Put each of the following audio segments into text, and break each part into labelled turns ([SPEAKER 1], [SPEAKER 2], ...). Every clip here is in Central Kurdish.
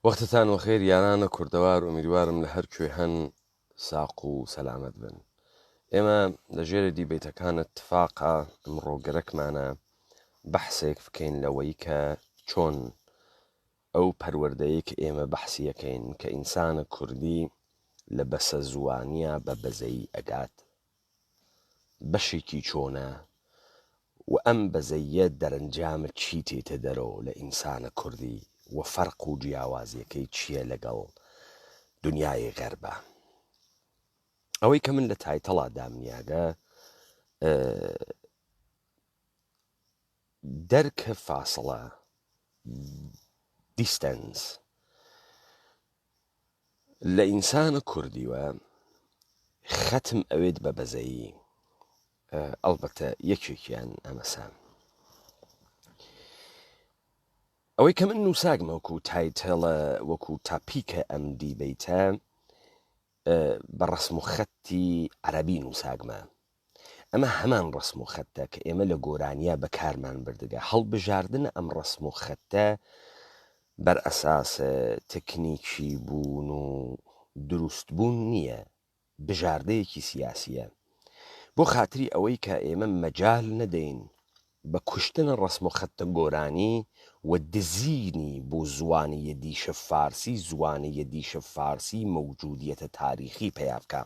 [SPEAKER 1] وەختتان وەخێر یارانە کوردەوار و میروارم لە هەر کوێ هەن ساق و سەلامەت بن. ئێمە لە ژێرە دیبێتەکانت تفاقا ئەمڕۆ گەرەکمانە بەحسێک بکەین لەوەی کە چۆن ئەو پەروەردەیە کە ئێمە بەحسی یەکەین کە ئینسانە کوردی لە بەسە زوانیە بە بەزەی ئەگات بەشێکی چۆنە و ئەم بەزەیە دەرەنجامە چی تێتە دەرەوە لە ئینسانە کوردی و فەرق و جیاوازیەکەی چییە لەگەڵ دنیای غەربە. ئەوەی کە من لە تایتەڵا دامنیاگە دەرکە فاسڵە دیستەنس لە ئینسانە کوردیوە خەتم ئەوێت بە بەزەیی ئەڵبەتە یەکێکیان ئەمەسە ئەوەی کە من نووساگمە وەکو تایتەڵە وەکو تاپیکە ئەم دیبەیتە بە ڕسم و خەتی عەرەبی نووساگمە. ئەمە هەمان ڕسم و خەتە کە ئێمە لە گۆرانیە بەکارمان بردگە. هەڵبژاردنە ئەم ڕسم و خەتە بەر ئەساسە تەکنیکی بوون و دروستبوون نییە، بژاردەیەکی سیاسیە، بۆ خاتری ئەوەی کە ئێمە مەجال نەدەین بە کوشتنە ڕسم و خەتە گۆرانی و دزینی بۆ زوانیە دیشە فارسی زوانیە دیشە فارسی مەوجودیەتە تاریخی پێیا بکە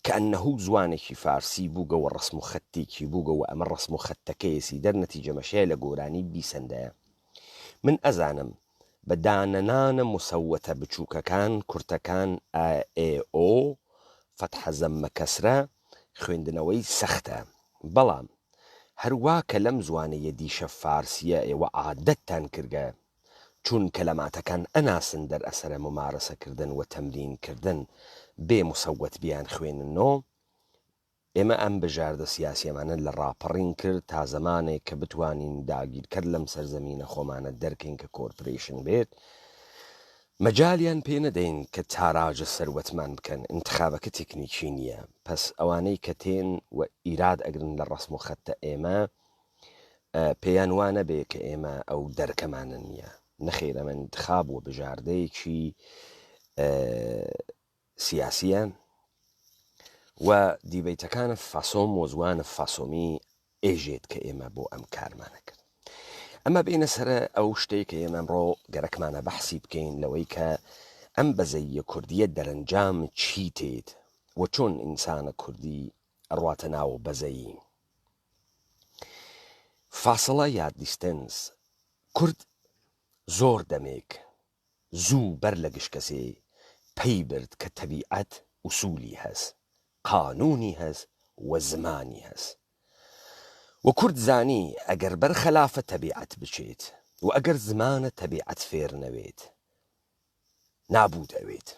[SPEAKER 1] کە ئەنەهوو زوانێکی فارسی بووگە و ڕسم و خەتێکی بووگە و ئەمە ڕسم و خەتەکەیەسی دەرنەتیجەمەشەیە لە گۆرانی بیسەندەیە. من ئەزانم بە دانەنانە مسەوەتە بچووکەکان کورتەکان ئۆ فەتحە زەممە کەسرە خوێندنەوەی سەختە، بەڵام هەروە کە لەم زوانەیە دیشە فارسیە ئێوە عادەتتان کردگە چون کەلەماتەکان ئەناسن دەرئەسەرە ممارەسەکردن و تەمرینکردن بێ مسەوەت بیان خوێننەوە. ئێمە ئەم بژاردە سیاسیەمانە لە ڕاپەڕین کرد تا زەمانێک کە بتوانین داگیرکرد لەم سەرزەمینە خۆمانە دەرکەین کە کۆرپۆریشن بێت مەجالیان پێ نەدەین کە تاراجە سەروەتمان بکەن. انتخابەکە تێکنیکی نییە، پس ئەوانەی کە تێن و ئیراد ئەگرن لە ڕسم و خەتە ئێمە پێیان وانە بێ کە ئێمە ئەو دەرکەمانە نییە. نەخێر ئەمە انتخاب و بژاردەیەکی سیاسیە و دیبەیتەکانە فاسۆم و زوانە فاسۆمی ئێژێت کە ئێمە بۆ ئەم کارمانە کرد. ئەمە بینە سەرە ئەو شتێک کە ئێمە ئەمڕۆ گەرەکمانە بەحسی بکەین لەوەی کە ئەم بەزەیە کوردیە دەرەنجام چی تێت و چۆن ئینسانە کوردی ئەڕواتە ناو بەزەیی. فاسڵە یا دیستەنس کورد زۆر دەمێک زوو بەر لە گشتکەسێ پەی برد کە تەبیعەت ئوسولی هەست، قانونی هەست و زمانی هەست و کورد زانی ئەگەر بەرخەلافە تەبیعەت بچێت و ئەگەر زمانە تەبیعەت فێر نەوێت نابوود ئەوێت.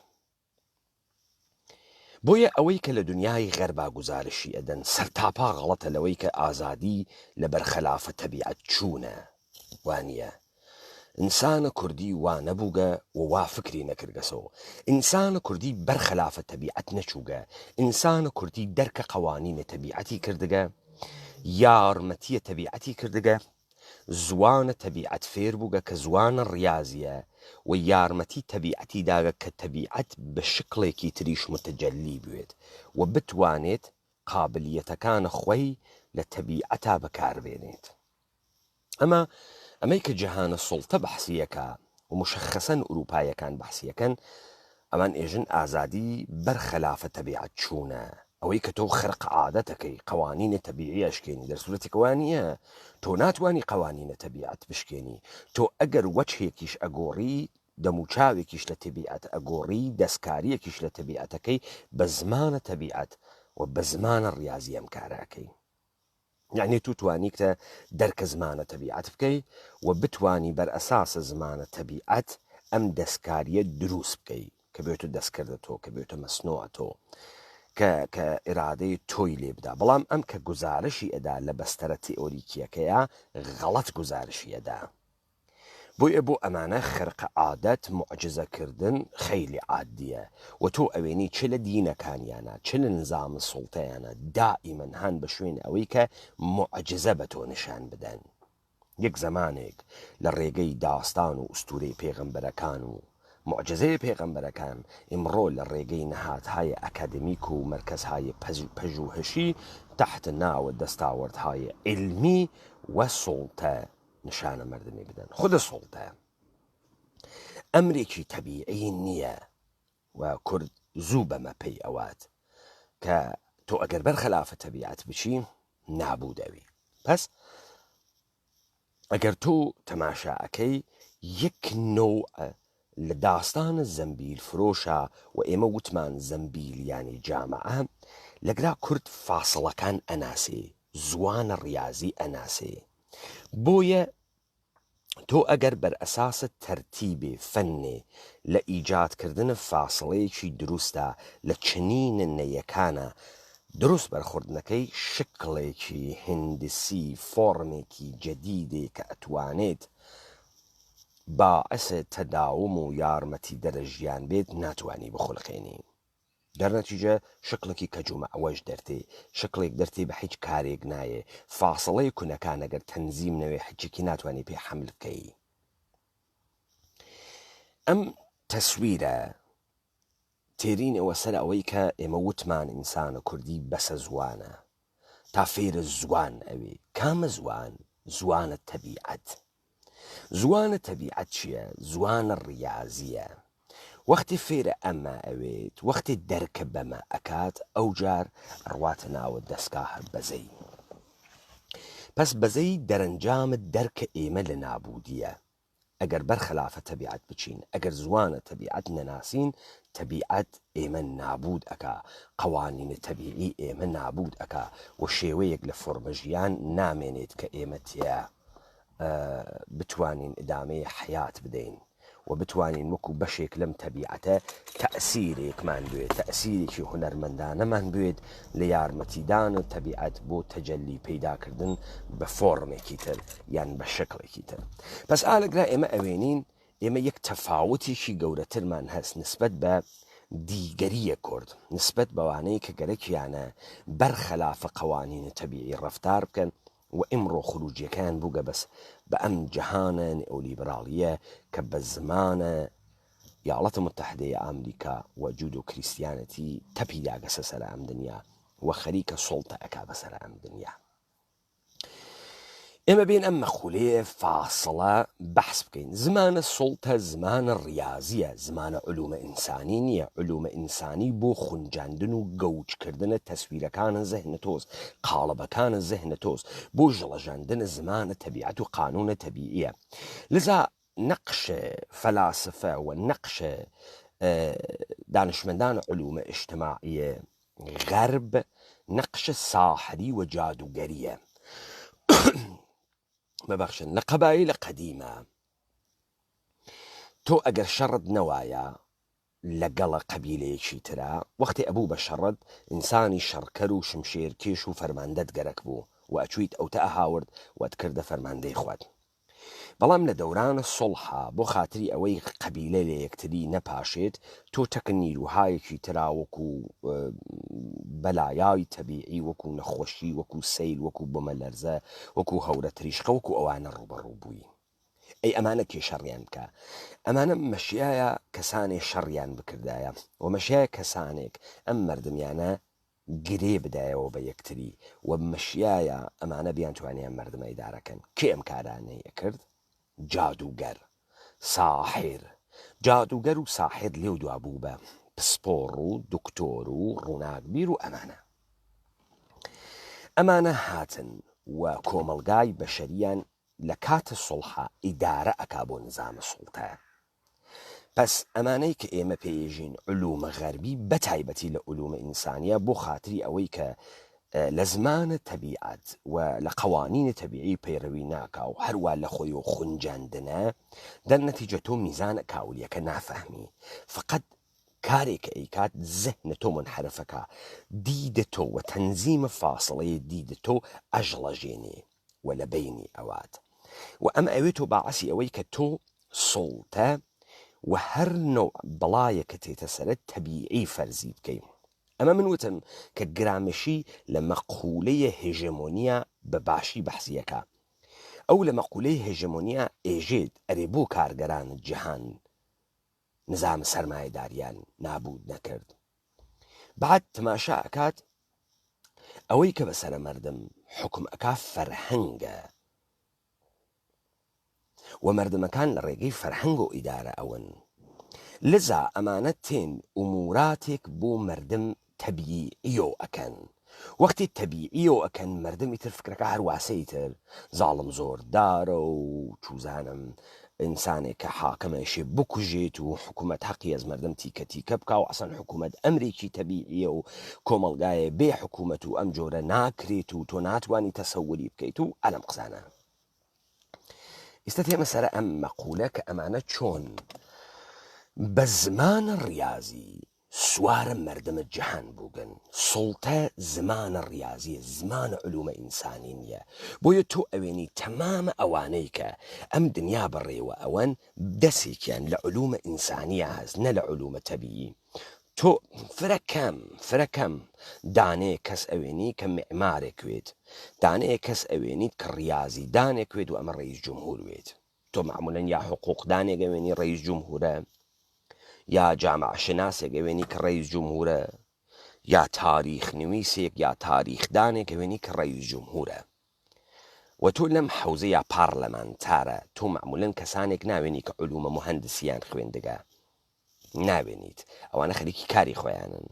[SPEAKER 1] بۆیە ئەوەی کە لە دنیای غەربا گوزارشی ئەدەن سەرتاپا غەڵەتە لەوەی کە ئازادی لە بەرخەلافە تەبیعەت چوونە وانە. ئینسانە کوردی وا نەبووگە و وا فکری نەکردگەسەوە. ئینسانە کوردی بەرخەلافە تەبیعەت نەچووگە. ئینسانە کوردی دەرکە قەوانینە تەبیعەتی کردگە، یارمەتیە تەبیعەتی کردگە، زوانە تەبیعەت فێر بووگە کە زوانە ڕیازیە و یارمەتی تەبیعەتی داگە کە تەبیعەت بە شکڵێکی تریش متەجەلی بوێت و بتوانێت قابلیەتەکانە خۆی لە تەبیعەتا بەکاربێنێت. ئەمەی کە جەهانە سوڵتە بەحسیەکە و مشخەسەن ئوروپایەکان بەحسیەکەن ئەمان ئێژن ئازادی بەرخەلافە تەبیعەت چوونە. ئەوەی کە تۆ خەرق عادەتەکەی قەوانینە تەبیعی ئەشکێنی دەرسوورەتێکەوە نییە، تۆ ناتوانی قەوانینە تەبیعەت بشکێنی. تۆ ئەگەر وەجهێکیش ئەگۆڕی دەموچاوێکیش لە تەبیعەت ئەگۆڕی دەستکاریەکیش لە تەبیعەتەکەی بە زمانە تەبیعەت و بە زمانە ڕیازی ئەم کاراکەی. یعنی تو توانیکتە دەرکە زمانە تەبیعەت بکەی و بتوانی بەر ئەساسە زمانە تەبیعەت ئەم دەستکاریە دروست بکەی کە بێتە دەستکردە تۆ کە بێتە مەسنوعە تۆ کە ئێرادەی تۆی لێ بدا. بەڵام ئەم کە گزارشی ئەدا لە بەستەرە تئۆریکیەکەیە غەڵەت گزارشی ئەدا. بۆیە بۆ ئەمانە خەرقە عادەت معجزەکردن خەیلی عادیە و تۆ ئەوێنی چ لە دینەکانیانە چ لە نظامە سوڵتەیانە دائیمەن هەن بە شوێن ئەوەی کە معجزە بە تۆ نیشان بدەن. یەک زەمانێک لە ڕێگەی داستان و ئوستورەی پێغەمبەرەکان و معجزەی پێغەمبەرەکان ئیمڕۆ لە ڕێگەی نەهاتهای ئەکادمیک و مرکزهای پژوهشی تحت ناوە دەستاوەردهای علمی و سوڵتە نیشانە مردمی بدەن. خودە سوڵتە ئەمرێکی تەبیعی نییە و کورد زوو بەمە پێی ئەوات کە تۆ ئەگەر بەرخەلافە تەبیعەت بچی نابوودەوی. پس ئەگەر تۆ تەماشاەکەی یەک نوع لە داستانە زەمبیل فرۆشە و ئێمە وتمان زەمبیل ینی جامعە لەگرا کورد فاسڵەکان ئەناسێ، زوانە ڕیازی ئەناسێ. بۆیە تۆ ئەگەر بەرئەساسە تەرتیبێ فەنێ لە ئیجادکردنە فاسڵەیەکی دروستە لە چنینە نەیەکانە دروست بەرخوردنەکەی شکڵێکی هندسی فۆرمێکی جەدیدێ کە ئەتوانێت باعث تەداوم و یارمەتی دەرەژیان بێت ناتوانی بخڵقێنی. دەرنەتیجە شکڵێکی کەجومەوەش دەرتێ، شکڵێک دەرتێ بە هیچ کارێک نایە، فاسڵەی کونەکان ئەگەر تەنزیم نەوێ حچێکی ناتوانانی پێ حمل بکەی. ئەم تەسویرە تێرینەوە سەر ئەوەی کە ئێمە وتمان ئینسانە کوردی بەسە زوانە تا فێرە زوان ئەوێ. کامە زوان؟ زوانە تەبیعەت. زوانە تەبیعەت چییە؟ زوانە ڕیازیە. وەختی فێرە ئەمە ئەوێت، وەختی دەرکە بەمە ئەکات، ئەو جار ڕواتە ناوە دەستگاهە بەزەی. پس بەزەی دەرەنجامت دەرکە ئێمە لە نابودیە. ئەگەر بەرخەلافە تەبیعەت بچین، ئەگەر زوانە تەبیعەت نەناسین، تەبیعەت ئێمە نابود ئەکا، قەوانینە تەبیعی ئێمە نابود ئەکا و شێوەیەک لە فۆرمەژیان نامێنێت کە ئێمە تیا بتوانین ئدامەی حیات بدەین و بتوانین وەکو بەشێک لەم تەبیعەتە تەئسیرێکمان بێت، تەئسیرێکی هونەرمەندانەمان بێت لە یارمەتیدانە تەبیعەت بۆ تەجەلی پەیداکردن بە فۆرمێکی تر یان بە شکڵێکی تر. پس ئالەگرا ئێمە ئەوێنین ئێمە یەک تەفاوتێکی گەورەترمان هەست نسبەت بە دیگەریە کورد، نسبەت بەوانەیە کە گەرەکیانە بەرخەلافە قەوانینە تەبیعی ڕەفتار بکەن و ئیمڕۆ خروجیەکان بووگە بەس بە ئەم جەهانە نێئۆلیبراڵیە کە بە زمانە یاڵەتە متحدەیە ئامریکا و جود و کریسیانەتی تەپی داگەسە سەر ئەم دنیا و خەریکە سوڵتە ئەکا بەسەر ئەم دنیا. ئێمە بین ئەم مەخولەیە فاسڵە بەحس بکەین. زمانە سوڵتە زمانە ڕیازیە، زمانە علومە ئینسانی نییە. علومە ئینسانی بۆ خونجاندن و گەوجکردنە تەسویرەکانە زەهنە تۆز، قاڵبەکانە زەهنە تۆز، بۆ ژەڵەژاندنە زمانە تەبیعەت و قانونە تەبیعیە. لذا نەقش فەلاسفە و نەقش دانشمەندان علومە ئیجتیماعیە غەرب نەقش ساحری و جادوگەریە. مەبەخشن لە قەبایلە قەدیمە تۆ ئەگەر شەڕت نەوایە لەگەڵە قەبیلەیەکی ترا، وەختی ئەبوو بە شەڕت ئینسانی شەڕکەر و شمشێرکێش و فەرماندەت گەرەک بوو و ئەچویت ئەوتە ئەهاورد وەت کردە فەرماندەی خوات. بەڵام لە دەورانە سڵحا بۆ خاتری ئەوەی قەبیلە لە یەکتری نەپاشێت، تۆ تەکە نیروهایەکی ترا وەکو بەلایای تەبیعی، وەکو نەخۆشی، وەکو سەیل، وەکو بۆمە لەرزە، وەکو هەورە تریشقە، وەکو ئەوانە ڕوبەڕوو بووی. ئەی ئەمانە کێ شەڕیان بکە؟ ئەمانە مەشیایە کەسانێ شەڕیان بکردایە و مەشیایە کەسانێک ئەم مردمیانە گرێ بدایەوە بە یەکتری و مەشیایە ئەمانە بیان توانیان مردمە ئیدارەکەن. کێ ئەم کارانەیە کرد؟ جادوگەر، ساحر. جادوگەر و ساحر لێو دوابوو بە پسپۆڕ و دکتۆر و ڕووناکبیر و ئەمانە هاتن و کۆمەلگای بەشەریان لە کاتە سڵحە ئیدارە ئەکا بۆ نظامە سوڵتە. پس ئەمانەی کە ئێمە پێژین علومە غەربی بەتایبەتی لە علومە ئینسانیە بۆ خاتری ئەوەی کە لە زمانە تەبیعەت و لە قەوانینە تەبیعی پەیڕەوی ناکا و هەروە لە خۆی و خونجاندنە دەرنەتیجە تۆ میزانە کاولیەکە نافەهمی، فقط کارێکە ئەیکات زەهنە تۆ منحرفەکە، دیدە تۆ و تەنزیمە فاسڵەیە دیدە تۆ ئەژڵەژێنێ و لە بینی ئەوات و ئەمە ئەوێت تۆ باعەسی ئەوەی کە تۆ سوڵتە و هەر نوع بەڵایە کە تێتە سەرت تەبیعی فەرزی بکەین. ئەمە من وتم کە گرامشی لە مەقولەیە هێژەمۆنیە بە باشی بەحسیەکە. ئەو لە مەقولەی هێژەمۆنیە ئێژێت ئەرێ بۆ کارگەران جیهان نظام سەرمایەداریان نابود نەکرد. بعد تماشا ئەکات ئەوەی کە بەسەرە مەردم حکم ئەکا فەرهەنگە و مەردمەکان لە ڕێگەی فەرهەنگ و ئیدارە ئەون. لذا ئەمانە تێن ئوموراتێک بۆ مەردم تەبیعیۆ ئەکەن. وەختی تەبیعیۆ ئەکەن مەردمی تر فکرەکە هەرواسەی تر زاڵم زۆردارە و چوزانم ئینسانێک کە حاکەمەشێ بکوژێت و حکوومەت حەقی ئەز مەردم تیکە تیکە بکە و ئەسەن حکوومەت ئەمریکی تەبیعیە و کۆمەڵگایە بێ حکوومەت و ئەم جۆرە ناکرێت و تۆ ناتوانی تەسەوری بکەیت و ئەلەم قسانە. ئێستا تێمە سەرە ئەم مەقولە کە ئەمانە چۆن بە زمانە ڕیازی سوارە مەردمە جەهان بووگن. سڵتە زمانە ڕیازیە، زمانە علومە ئینسانی نییە. بۆیە تۆ ئەوێنی تەمامە ئەوانەی کە ئەم دنیا بەڕێوە ئەوەن دەسێکیان لە علومە ئینسانیە هەست، نە لە علومە تەبیعی. تۆ فرەکەم دانەیە کەس ئەوێنی کە معمارێک وێت، دانەیە کەس ئەوێنیت کە ڕیازی دانێک وێت و ئەمە ڕئیس جمهور وێت. تۆ معمولاً یا حقوق دانێک ئەوێنی ڕئیس جمهورە، یا جامع شناسێک ئەوێنی کە ڕئیس جمهورە، یا تاریخ نویسێک یا تاریخدانێک ئەوێنی کە ڕئیس جمهورە. و تۆ لەم حەوزە یا پارلەمانتارە تۆ معمولاً کەسانێک ناوێنی کە علومە مهندسیان خوێندگە، ناوێنیت، ئەوانە خەریکی کاری خۆیانن.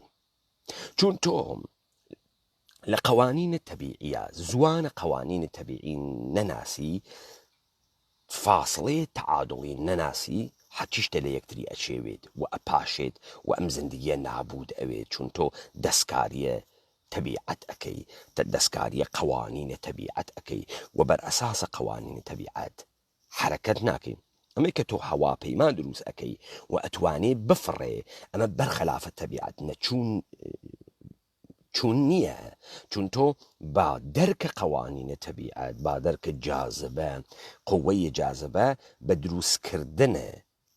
[SPEAKER 1] چون تۆ لە قوانینە تەبیعیە زوانە قوانینە تەبیعی نەناسی، فاصلەیە تەعادڵی نەناسی، حەچیشتە لە یەکتری ئەچێوێت و ئەپاشێت و ئەم زندگیە نابود ئەوێت. چون تۆ دەستکاریە تەبیعەت ئەەکەی، دەستکاریە قوانینە تەبیعەت ئەەکەی و بەر ئەساسە قوانینە تەبیعەت حرەکەت ناکەین. ئەمەی کە تۆ هەواپەیما دروست ئەەکەی و ئەتوانێ بفڕێ، ئەمە بەرخەلافە تەبیعەت نەچوون چون نییە. چون تۆ با دەرکە قوانینە تەبیعەت، با دەرکە جازبە، قووەی جازبە بە دروستکردنە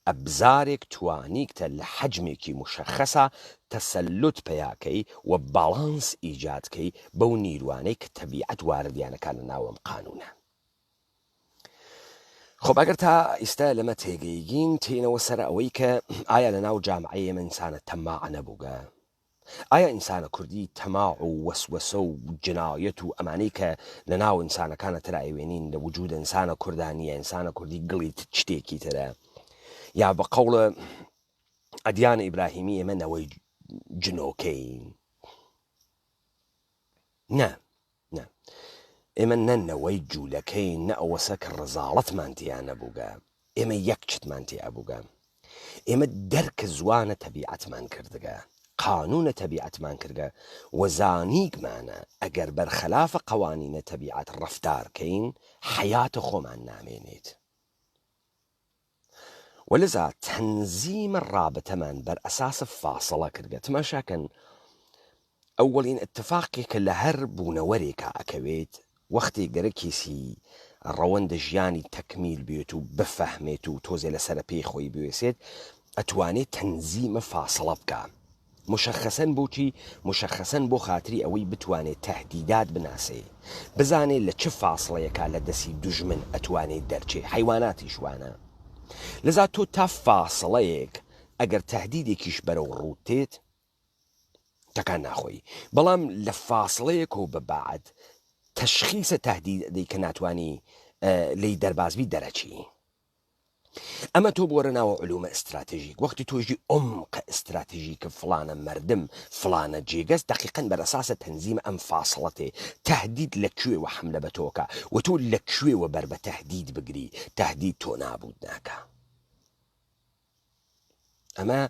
[SPEAKER 1] ئەبزارێک توانیکتە لە حەجمێکی مشەخەسە تەسەلوت پەیاکەی و باڵانس ئیجادکەی بەو نیروانەی کە تەبیعەت واردیانەکان لە ناوەم قانونە. خۆ ئەگەر تا ئێستا لەمە تێگەیگین تێنەوە سەر ئەوەی کە ئایا لە ناو جامعەیە ئێمە ئینسانە تەماع نەبووگە؟ ئایا ئینسانە کوردی تەماع و وەسوەسە و جنایەت و ئەمانەی کە لە ناو ئینسانەکانە ترایوێنین لە وجود ئینسانە کوردانیە، ئینسانە کوردی گڵی شتێکی ترە، یا بە قەوڵە ئەدیانە ئیبراهیمی ئێمە نەوەی جنۆکەین؟ نە، ئێمە نەنەوەی جوولەکەین، نە ئەوەسە کە ڕزاڵەتمان تیان نەبووگە، ئێمە یەک چتمان تێ ئەبووگە. ئێمە دەرکە زوانە تەبیعەتمان کردگە، قانونە تەبیعەتمان کردگە و زانیگمانە ئەگەر بەرخەلافە قوانینە تەبیعەت ڕەفتارکەین حەیاتە خۆمان نامێنێت. ولذا تەنزیمە ڕابەتەمان بەر ئەساسە فاسڵە کردگە. تماشاکەن ئەوەڵین اتفاقی کە لە هەر بوونەوەرێکە ئەکەوێت وەختی گەرەکیسی ڕەوەندە ژیانی تەکمیل بێت و بفەهمێت و تۆزێ لەسەر پێی خۆی بوێسێت، ئەتوانێت تەنزیمە فاسڵە بکە. مشخصەن بۆچی؟ مشخصەن بۆ خاتری ئەوەی بتوانێت تەهدیدات بناسێ، بزانێت لە چ فاسڵەیەکە لە دەستی دوژمن ئەتوانێت دەرچێ. حیواناتی شوانە. لذا تۆ تا فاسڵەیەک ئەگەر تەهدیدێکیش بەرەو ڕووتێت تەکان ناخۆی، بەڵام لە فاسڵەیەک و بەبعد تەشخیصە تەهدیدی کە ناتوانی لی دەربازبی دەرەچی. ئەمە تۆ بۆرە ناوە علومە ئستراتێژیک. وەختی تۆژی عمقە ئستراتێژیکە فلانە مەردم فلانە جێگەست دقیقەن بەر ئەساسە تەنزیمە ئەم فاسڵەتێ تەهدید لەکوێوە حملە بە تۆکە و تۆ لەکوێوە بەر بە تەهدید بگری، تەهدید تۆ نابود ناکە. ئەمە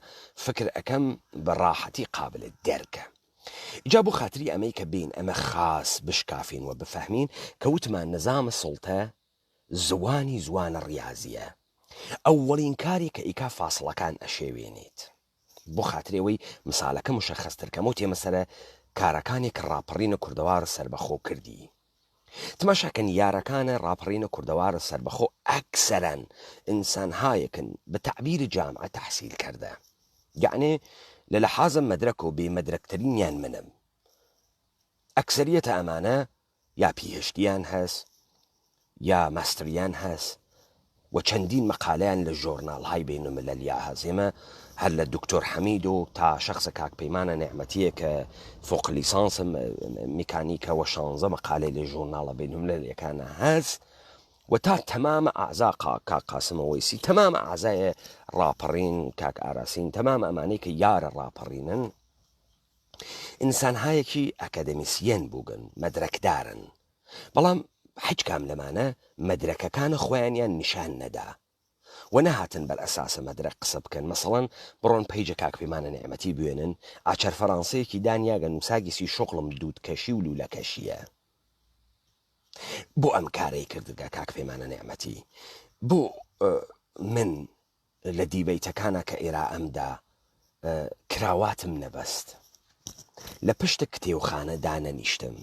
[SPEAKER 1] فکر ئەەکەم بە ڕاحەتی قابلت دەرکە. ئیجا بۆ خاتری ئەمەی کە بین ئەمە خاص بشکافین و بفەهمین کە وتمان نظامە سڵتە زوانی زوانە ڕیازیە. ئەوەڵین کاری کە ئیکا فاسڵەکان ئەشێوێنێت. بۆ خاترەوەی مساڵەکە مشەخەسترکەم و تێمەسەرە کارەکانێک ڕاپەڕینە کوردەوارە سربەخۆ کردی. تماشاکەن یارەکانە ڕاپەڕینە کوردەوارە سربەخۆ ئەکسەرەن ئینسانهایەکن بە تعبیر جامعە تەحسیل کردە، یعنی لە لەحازە مەدرەک و بێ مەدرەکترینیان منم. ئەکسەریەتە ئەمانە یا پیهشتیان هەست، یا ماستریان هەست، و چەندین مەقالەیان لە ژۆرناڵهای بینالمەلەلیا هەزێمە هەر لە دکتۆر حەمید و تا شخصە کاک پەیمانە نێعمەتیە کە فۆق لیسانسم میکانیکەوە 16 مەقالەی لە ژۆرناڵە بینالمەلەلیەکانە هەست و تا تەمامە ئاعزا کاک قاسمەوە وەیسی تەمامە ئاعزایە ڕاپەڕین کاک ئاراسین تەمامە ئەمانەی کە یارە ڕاپەڕینن ئینسانهایەکی ئەکادەمیسیەن بووگن مەدرەکدارن بەڵام حیچ کام لەمانە مەدرەکەکانە خۆیانیان نیشان نەدا و نەهاتن بەر ئەساسە مەدرەک قسە بکەن مەسەڵەن بڕۆن پەیجە کاک پەیمانە نێعمەتی بوێنن ئاچەر فەڕەنسەیەکی دانیاگە نووساگیسی شوقڵم دوودکەشی و لولەکەشیە بۆ ئەم کارەی کردگە کاک پەیمانە نێعمەتی بۆ من لە دیبەیتەکانە کە ئێرا ئەمدا کراواتم نەبەست لە پشتە کتێوخانە دانەنیشتم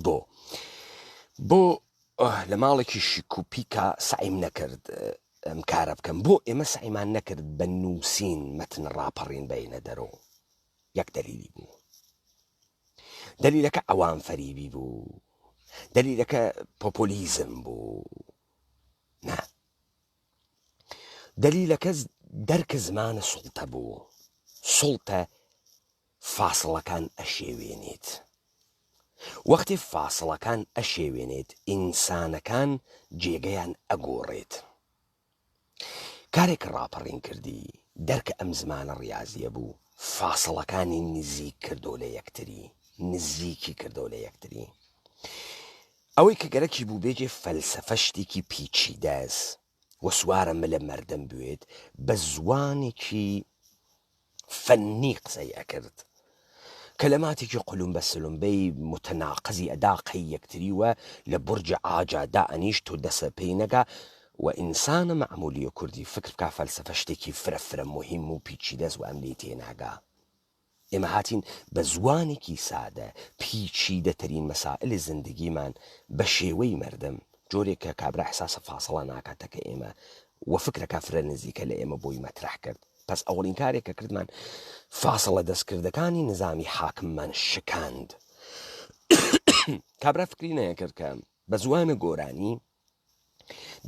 [SPEAKER 1] بۆ لە ماڵێکی شیکوپیکە سعیم نەکرد ئەم کارە بکەم بۆ ئێمە سعیمان نەکرد بە نووسین مەتن ڕاپەڕین بەینە دەرۆ یەک دەلیلی بوو دەلیلەکە ئەوان فەریبی بوو دەلیلەکە پۆپۆلیزم بوو نا دەلیلەکە دەرکە زمانە سوڵتە بوو سوڵتە فاسڵەکان ئەشێوێنێت وەختی فاسڵەکان ئەشێوێنێت ئینسانەکان جێگەیان ئەگۆڕێت کارێک ڕاپەڕین کردی دەرکە ئەم زمانە ڕاضیە بوو فاسڵەکانی نزیک کردو لە یەکتری نزیکی کردو لە یەکتری ئەوەی کە گەرەکی بوو بێجێ فەلسەفە شتێکی پیچیدەس و سوارە مە لە مەردەم بوێت بە زوانێکی فەنی قسەی ئەکرد کەلەماتێکی قولوم بە سلومبەی متەناقزی ئەداقەی یەکتری وە لە بورجە ئاجادا ئەنیشت و دەسە پێی نەگا و ئینسانە مەعمولی و کوردی فکر بکە فەلسەفە شتێکی فرە مهم و پیچیدەست و ئەم لێ تێناگا ئێمە هاتین بە زوانێکی سادە پیچیدەترین مەسائلی زندگیمان بە شێوەی مەردەم جۆرێک کە کابرا حساسە فاسڵە ناکاتەکە ئێمە و فکرەکە فرە نزیکە لە ئێمە بۆی مەترح کرد پس ئەوڵین کارێک کە کردمان فاسڵە دەستکردەکانی نظامی حاکممان شکاند کابرا فکری نەیە کرد کە بە زوانە گۆرانی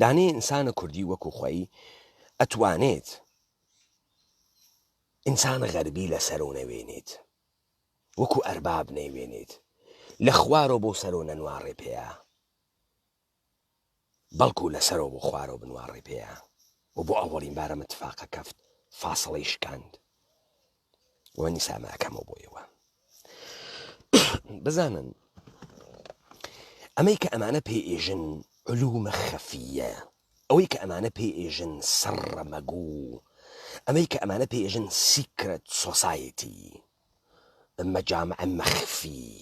[SPEAKER 1] دانەیە ئینسانە کوردی وەکو خۆی ئەتوانێت ئینسانە غەربی لەسەر و نەوێنێت وەکو ئەرباب نەیوێنێت لە خوارۆ بۆ سەر و نەنوارڕێ پێیە بەڵکو لەسەرەوە بۆ خوارۆ بنوارڕێ پێیە و بۆ ئەوەڵین بارە متفاقە کەفت فاسڵەی شکاند وە نیسامەکەمەوە بۆیەوە بزانن ئەمەی کە ئەمانە پێ ئێژن علومە خەفیە ئەوەی کە ئەمانە پێ ئێژن سڕە مەگوو ئەمەی کە ئەمانە پێ ئێژن سیکرەت سۆسایەتی مەجامع مەخفی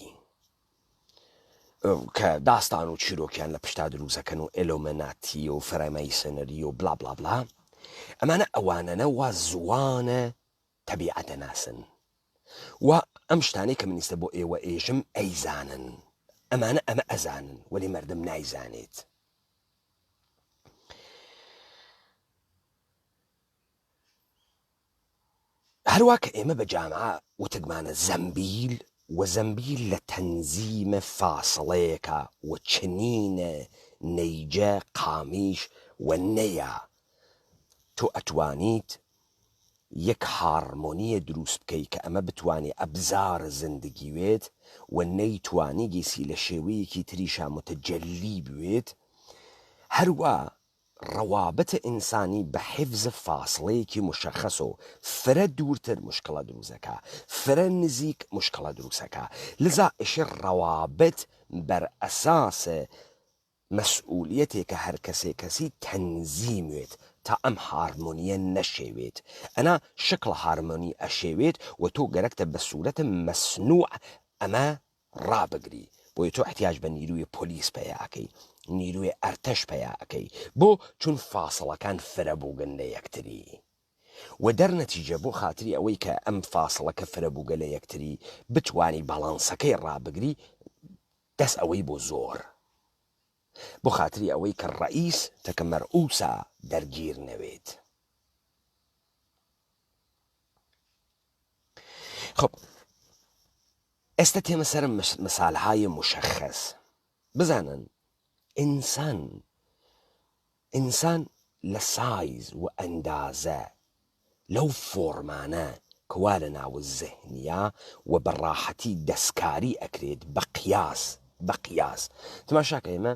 [SPEAKER 1] کە داستان و چیرۆکیان لە پشتا دروزەکەن و ئێلۆمەناتی و فەرەمەیسەنەری و بلا بلا بلا ئەمانە ئەوانەنە وا زوانە تەبیعەتە ناسن و ئەم شتانەی کە منیستە بۆ ئێوە ئێژم ئەیزانن ئەمانە ئەمە ئەزانن وەلی مەردم نایزانێت هەروە کە ئێمە بە جامعە وتگمانە زەمبیل و زەمبیل لە تەنزیمە فاسڵەیەکە و چنینە نەیجە قامیش و نەیە تۆ ئەتوانیت یەک هارمۆنیە دروست بکەی کە ئەمە بتوانێت ئەبزارە زندگیوێت و نەیتوانی گەیسی لە شێوەیەکی تریشا متەجەلی بوێت هەروە ڕەوابەتە ئینسانی بە حیفزە فاسڵەیەکی مشەخەس و فرە دوورتر مشکلە دروستەکە فرە نزیک مشکلە دروستەکە لذا ئیشی ڕەوابەت بەر ئەساسە مەسئولیەتێکە هەر کەسێ تەنزیموێت تا ئەم هارمۆنیە نەشێوێت ئەنا شکڵ هارمۆنی ئەشێوێت و تۆ گەرەکتە بە سوورەتە مەسنوع ئەمە ڕابگری بۆی تۆ احتیاج بە نیروی پۆلیس پەیاکەی نیروی ئەرتەش پەیاکەی بۆ چون فاسڵەکان فرەبووگن لە یەکتری و دەرنەتیجە بۆ خاتری ئەوەی کە ئەم فاسڵەکە فرەبووگە لە یەکتری بتوانی باڵانسەکەی ڕابگری دەست ئەوەی بۆ زۆر بۆ خاتری ئەوەی کە ڕئیس تەکە مەرئوسە دەرگیر نەوێت خب ئێستا تێمە سەرم مەسالهای مشەخەس بزانن ئینسان ئینسان لە سایز و ئەندازە لەو فۆرمانە کەوا لە ناو زەهنیە و بەڕاحەتی دەستکاری ئەکرێت بە قیاس تماشاکە ئێمە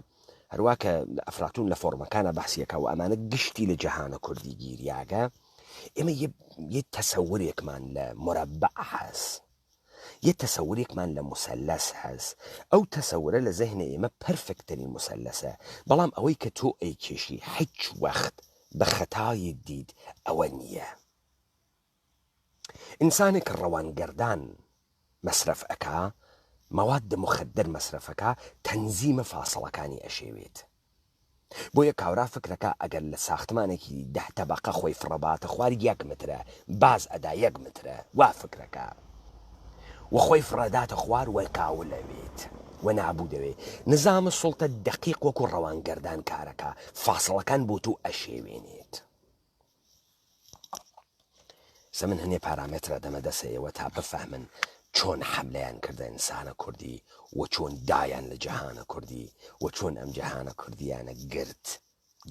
[SPEAKER 1] هەروە کە ئەفراتون لە فۆرمەکانە بەحسیەکە و ئەمانە گشتی لە جەهانە کوردی گیریاگە ئێمە یە تەسەورێکمان لە مرەبع هەست یە تەسەورێکمان لە مسەلەس هەست ئەو تەسەورە لە زەهنە ئێمە پەرفێکترین مسەلەسە بەڵام ئەوەی کە تۆ ئەیکێشی هیچ وەخت بە خەتایەک دیت ئەوە نییە ئینسانێک ڕەوانگەردان مەسرەف ئەکا مواد مخدر مەسرەفەکە تەنزیمە فاسڵەکانی ئەشێوێت بۆیە کاورا فکرەکە ئەگەر لە ساختمانێکی 10 تەبەقە خۆی فڕەباتە خواری 1 مترە باز ئەدا 1 مترە وا فکرەکە و خۆی فڕەداتە خوار وەرکاو لەوێت و نابوو دەوێت نظامە سوڵتە دەقیق وەکو ڕەوانگەردان کارەکە فاسڵەکان بۆ تو ئەشێوێنێت زەمن هەنێ پارامێترە دەمەدەسەیەوە تا بفەهمن چۆن حملەیان کردە ئینسانە کوردی و چۆن دایان لە جەهانە کوردی و چۆن ئەم جەهانە کوردیانە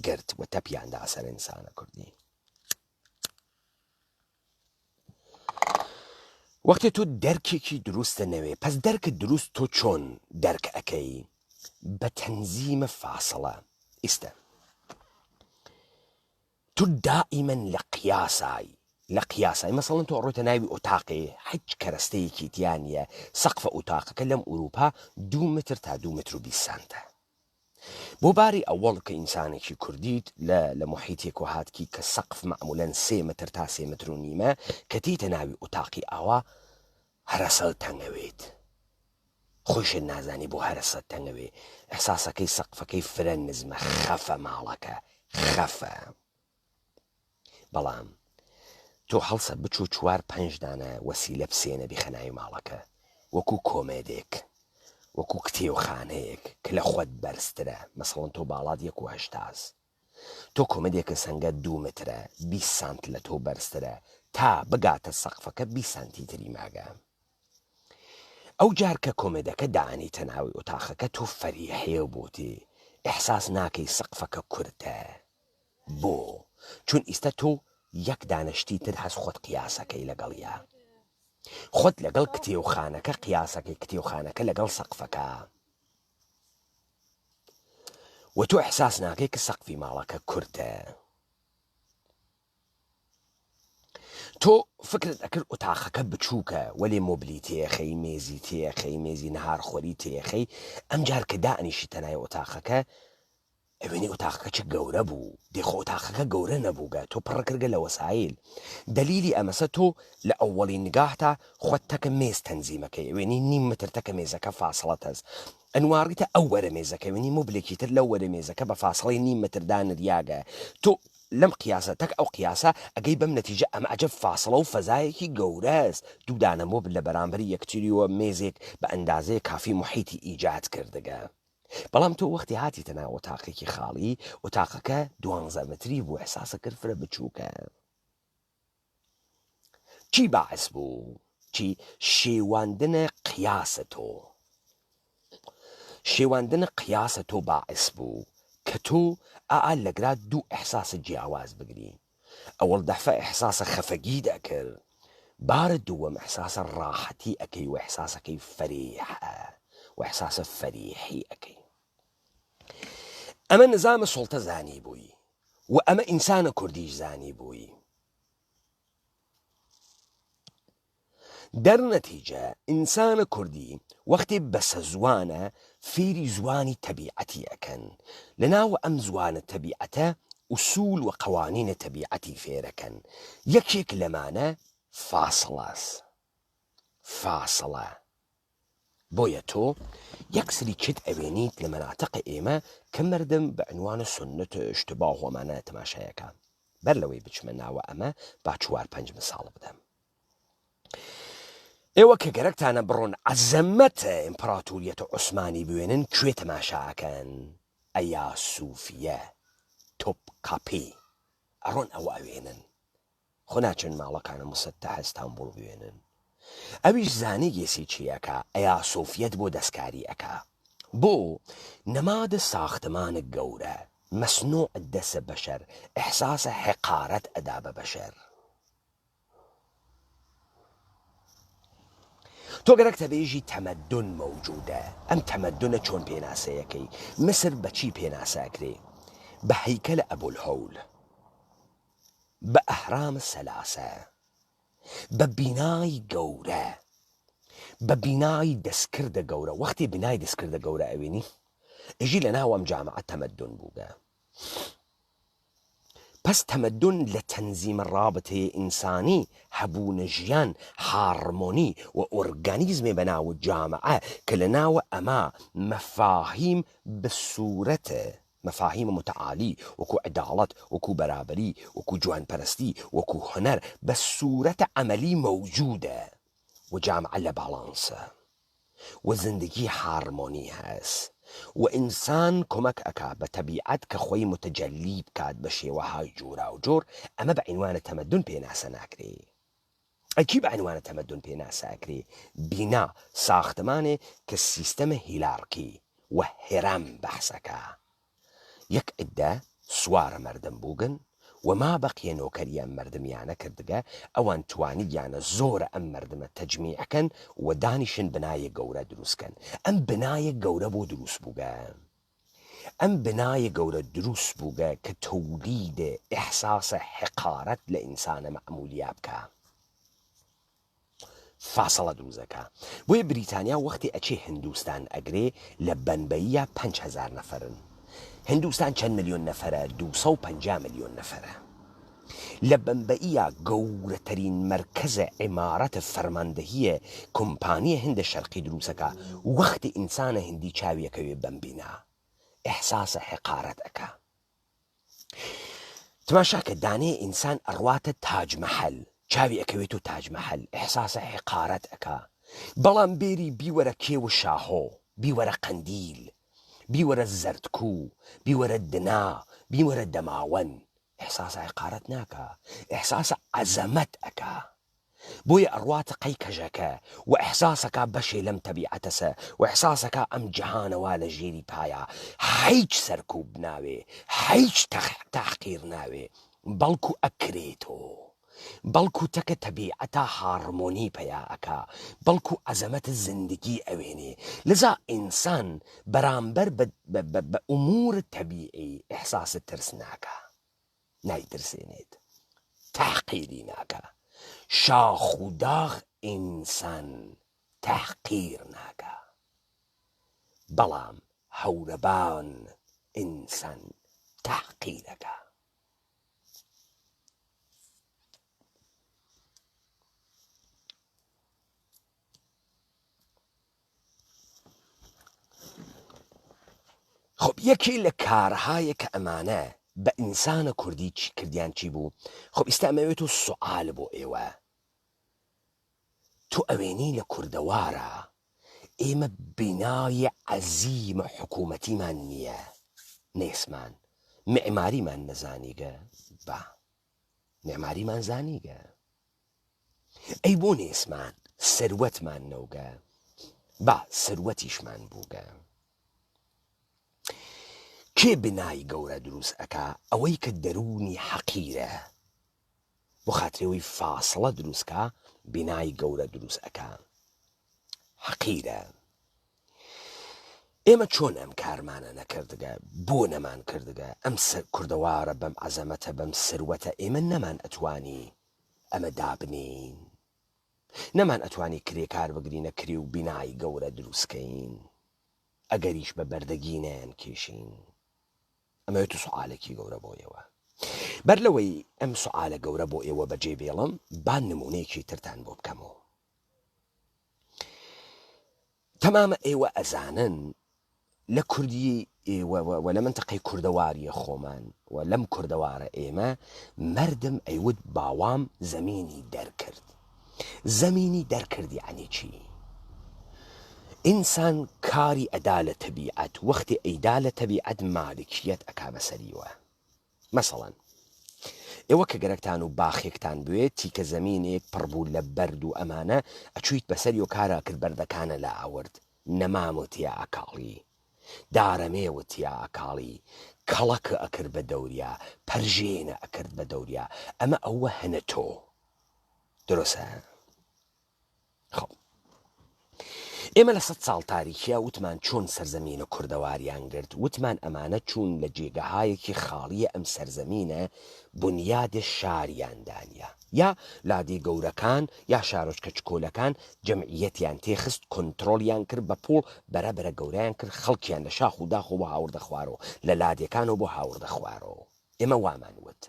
[SPEAKER 1] گرت و تەپیاندا ئەسەر ئینسانە کوردی وەختێ تۆ دەرکێکی دروستە نەوێ پس دەرکت دروست تۆ چۆن دەرک ئەەکەی بە تەنزیمە فاسڵە ئیستە تۆ دائیمەن لە قیاسای مەسەڵەن تۆ ڕۆیتە ناوی ئۆتاقێ هیچ کەرەستەیەکی تیانە سەقفە ئۆتاقەکە لەم ئوروپا 2 متر تا 2 متر و 20 سانتە بۆ باری ئەوەڵ کە ئینسانێکی کوردیت لە محیتێک و هاتکی کە سەقف معمولەن 3 متر تا 3 متر و نیمە کە تیتە ناوی ئۆتاقی ئاوا هەرەسەل تەنگەوێت خۆشت نازانی بۆ هەرەسەت تەنگەوێ ئەحساسەکەی سەقفەکەی فرە نزمە خەفە ماڵەکە خەفە بەڵام تۆ هەڵسە بچوو 4-5 دانە وەسیلە بسێنە بیخەناوی ماڵەکە وەکو کۆمێدێک وەکو کتێوخانەیەک کە لە خۆت بەرزترە مەسەڵەن تۆ باڵات 1.80 تۆ کۆمەدێکە سەنگە 2 مترە 20 سانت لە تۆ بەرزترە تا بگاتە سەقفەکە 20 سانتی تری ماگە ئەو جار کە کۆمێدەکە دانیتە ناوی ئۆتاقەکە تۆ فەریحەیە بۆتێ ئیحساس ناکەی سەقفەکە کورتە بۆ چون ئیستە تۆ یەک دانەشتی تر هەست خۆت قیاسەکەی لەگەڵیە خۆت لەگەڵ کتێوخانەکە قیاسەکەی کتێوخانەکە لەگەڵ سەقفەکە و تۆ ئیحساس ناکەی کە سەقفی ماڵەکە کورتە تۆ فکرت ئەکرد ئۆتاقەکە بچووکە وەلێ مۆبلی تێخەی مێزی تێخەی مێزی نەهارخۆری تێخەی ئەم جار کە دائنیشی تەنای ئۆتاقەکە ئەوێنی ئۆتاقەکە چ گەورە بوو دێخۆ ئۆتاقەکە گەورە نەبووگە تۆ پڕکردگە لە وەسایل دلیلی ئەمەسە تۆ لە ئەوەڵی نگاهتا خۆت تەکە مێز تەنزیمەکەی ئەوێنی نیم متر تەکە مێزەکە فاسڵەت هەست ئەنواڕیتە ئەو وەرە مێزەکە وێنی مۆبلێکی تر لەو وەرە مێزەکە بە فاسڵی نیم متردانت یاگە تۆ لەم قیاسە تەک ئەو قیاسە ئەگەی بەم نەتیجە ئەمە عەجەب فاسڵە و فەزایەکی گەورەست دوو دانە مۆبل لە بەرامبەری یەکتریوە مێزێک بە ئەندازەیە کافی محیتی ئیجاد کردگە بەڵام تۆ وەختی هاتیتە ناو ئۆتاقێکی خاڵی ئۆتاقەکە 12 متری بوو ئەحساسە کرد فرە بچووکە چی باعث بوو چی شێواندنە قیاسە تۆ شێواندنە قیاسە تۆ باعث بوو کە تۆ لەگرا دوو ئەحساسە جیاواز بگری ئەوەڵ دەفە ئەحساسە خەفەگی دەکرد بارە دووەم ئەحساسە ڕاحەتی ئەەکەی و ئەحساسەکەی فەریحە و ئەحساسە فەریحی ئەەکەی ئەمە نظامە سوڵتە زانی بووی و ئەمە ئینسانە کوردیش زانی بووی دەرنەتیجە ئینسانە کوردی وەختی بەسە زوانە فێری زوانی تەبیعەتی ئەکەن لەناوە ئەم زوانە تەبیعەتە ئوسول و قەوانینە تەبیعەتی فێرەکەن یەکێک لەمانە فاسڵە بۆیە تۆ یەکسری چت ئەوێنیت لە مەناتەقە ئێمە کە مردم بە عنوانە سنت اشتباه وەمانە تەماشایەکە بەر لەوەی بچمە ناوە ئەمە با 4-5 مثال بدەم ئێوە کە گەرەکتانە بڕۆن عەزەمەتە ئیمپراتۆریەتە عوسمانی بوێنن کوێ تەماشاکەن ئەیا سوفیە تۆپقاپی ئەڕۆن ئەوە ئەوێنن خۆ ناچن ماڵەکانە مسەتەح ئەستانبوڵ بوێنن ئەویش زانی گێسی چیەکە ئەیا سۆفیەت بۆ دەستکاری ئەکا بۆ نەمادە ساختمانە گەورە مەسنوع دەسە بەشەر ئەحساسە حقارەت ئەدا بە بەشەر. تۆ گەرەک تەبێژی تەمەدون مەوجودە، ئەم تەمەدونە چۆن پێناسەیەکەی؟ مسر بەچی پێناساکرێ؟ بە هەیکەلە ئەبولهەول، بە ئەهرام سەلاسە، بە بینای گەورە، بە بینای دەستکردە گەورە. وەختی بینای دەستکردە گەورە ئەوێنی ئەژی لە ناو ئەم جامعە تەمەدون بووگە. پس تەمەدون لە تەنزیمە ڕابطەیە ئینسانی هەبوونە ژیان هارمۆنی و ئۆرگانیزمێ بە ناو جامعە کە لە ناوە ئەما مەفاهیم بە سوورەتە، مەفاهیم متعالی وەکو عداڵەت، وەکو بەرابەری، وەکو جوانپەرستی، وەکو هونەر بە سوورەتە عەمەلی مەوجودە و جامعە لە باڵانسە و زندگی هارمۆنی هەست و ئینسان کۆمەک ئەکا بە تەبیعەت کە خۆی متەجەلی بکات بە شێوەهای جۆرا و جۆر. ئەمە بە عنوانە تەمەدون پێناسە ناکرێ. ئەکی بە عنوانە تەمەدون پێناساکرێ؟ بینا ساختمانێ کە سیستەمە هیلارکی و هێرام بەحسەکە. یەک عدە سوارە مەردم بووگن و ما بەقیە نۆکەریان مردمیانە کردگە، ئەوان توانییانە زۆرە ئەم مردمە تەجمیعکەن و دانیشن بنایە گەورە دروستکەن. ئەم بنایە گەورە بۆ دروست بووگە، ئەم بنایە گەورە دروست بووگە کە تەولیدە ئیحساسە حقارەت لە ئینسانە مەعمولیە بکە، فاسەڵە دروزەکە. بۆیە بریتانیا وەختی ئەچێ هندوستان ئەگرێ لە بەنبەیە 5,000 نەفەرن. هندوستان چەند ملیۆن نەفەرە؟ 250 ملیۆن نەفەرە. لە بەنبەیە گەورەترین مەرکەزە عیمارەتە فەرماندەهیە کۆمپانیە هندە شەرقی دروستەکە. وەختی ئینسانە هندی چاویەکەوێ بەمبینا ئیحساسە حقارەت ئەکا. تماشاکە دانێ ئینسان ئەڕواتە تاجمەحەل، چاوی ئەکەوێت و تاجمەحەل ئیحساسە حقارەت ئەکا. بەڵام بێری بیوەرە کێو شاهۆ، بیوەرە قەندیل، بیوەرە زەردکوو، بیوەرە دنا، بیوەرە دەماوەن، ئیحساسە حقارەت ناکە، ئیحساسە عەزەمەت ئەکا. بۆیە ئەڕواتە قەی کەژەکە و ئیحساسەکە بەشێ لەم تەبیعەتەسە و ئیحساسەکە ئەم جەهانەوە لە ژێری پایە هیچ سەرکوب ناوێ، هیچ تەحقیر ناوێ، بەڵکو ئەکرێتۆ، بەڵکو تەکە تەبیعەتە هارمۆنی پەیا ئەکا، بەڵکو عەزەمەتە زندگی ئەوێنێ. لذا ئینسان بەرامبەر بە ئومور تەبیعی ئیحساسە ترس ناکە، نایترسێنێت، تەحقیری ناکە. شاخ و داغ ئینسان تەحقیر ناکە، بەڵام هەورەبان ئینسان تەحقیرەکە. خب یەکی لە کارهایە کە ئەمانە بە ئینسانە کوردی چی کردیان چی بوو؟ خب ئێستامەوێت و سوعال بۆ ئێوە. تو ئەوێنی لە کوردەوارە ئێمە بینای عەزیمە حکوومەتیمان نییە، نێسمان معماریمان نەزانیگە، با معماریمان زانیگە. ئەی بۆ نێسمان سەروەتمان نەوگە، با سەروەتیشمان بووگە. کێ بنای گەورە دروست ئەکا؟ ئەوەی کە دەرونی حەقیرە، بۆ خاترەوەی فاسڵە دروستکە بینای گەورە دروست ئەکا. حەقیرە. ئێمە چۆن ئەم کارمانە نەکردگە؟ بۆ نەمان کردگە؟ ئەم کوردەوارە بەم عەزەمەتە بەم سەروەتە ئێمە نەمان ئەتوانی ئەمە دابنین، نەمان ئەتوانی کرێکار بگرینە کری و بینای گەورە دروستکەین، ئەگەریش بە بەردەگی نەیان کێشین. ئەمەوێت و سوعالێکی گەورە بۆ ئێوە. بەر لەوەی ئەم سوعالە گەورە بۆ ئێوە بەجێ بێڵم، با نمونەیەکی ترتان بۆ بکەمەوە. تەمامە ئێوە ئەزانن لە کوردی ئێوە و لە منتەقەی کوردەواریە خۆمان و لەم کوردەوارە ئێمە مردم ئەیوت باوام زەمینی دەرکرد. زەمینی دەرکرد یعنی چی؟ ئینسان کاری ئەدا لە تەبیعەت، وەختی ئەیدا لە تەبیعەت مالکیەت ئەکا بەسەریوە. مەسەڵەن ئێوە کە گەرەکتان و باخێکتان بوێت تیکە زەمینێک پڕبوو لە بەرد و ئەمانە ئەچویت بەسەری و کارا کرد بەردەکانە لە ئاورد، نەماموتیا ئەکاڵی، دارەمێوتیا ئەکاڵی، کەڵەکە ئەکرد بە دەوریا پەرژێنە ئەکرد بە دەوریا ئەمە ئەوە هەنە تۆ درۆسە خۆ ئێمە لە 100 ساڵ تاریخیا وتمان چۆن سەرزەمینە کوردەواریان گرت وتمان ئەمانە چوون لە جێگەهایەکی خاڵیە ئەم سەرزەمینە بنیادە شاریاندانیا یا لادی گەورەکان یا شارۆچکە چکۆلەکان جەمعیەتیان تێخست کۆنتترۆلیان کرد بە پۆڵ بەرەبرە گەورەیان کرد خەڵکیان لە شاخ و داخ و بۆ هاوردە خوارەوە لە لادەکانەوە بۆ هاوردە خوارەوە ئێمە وامان وت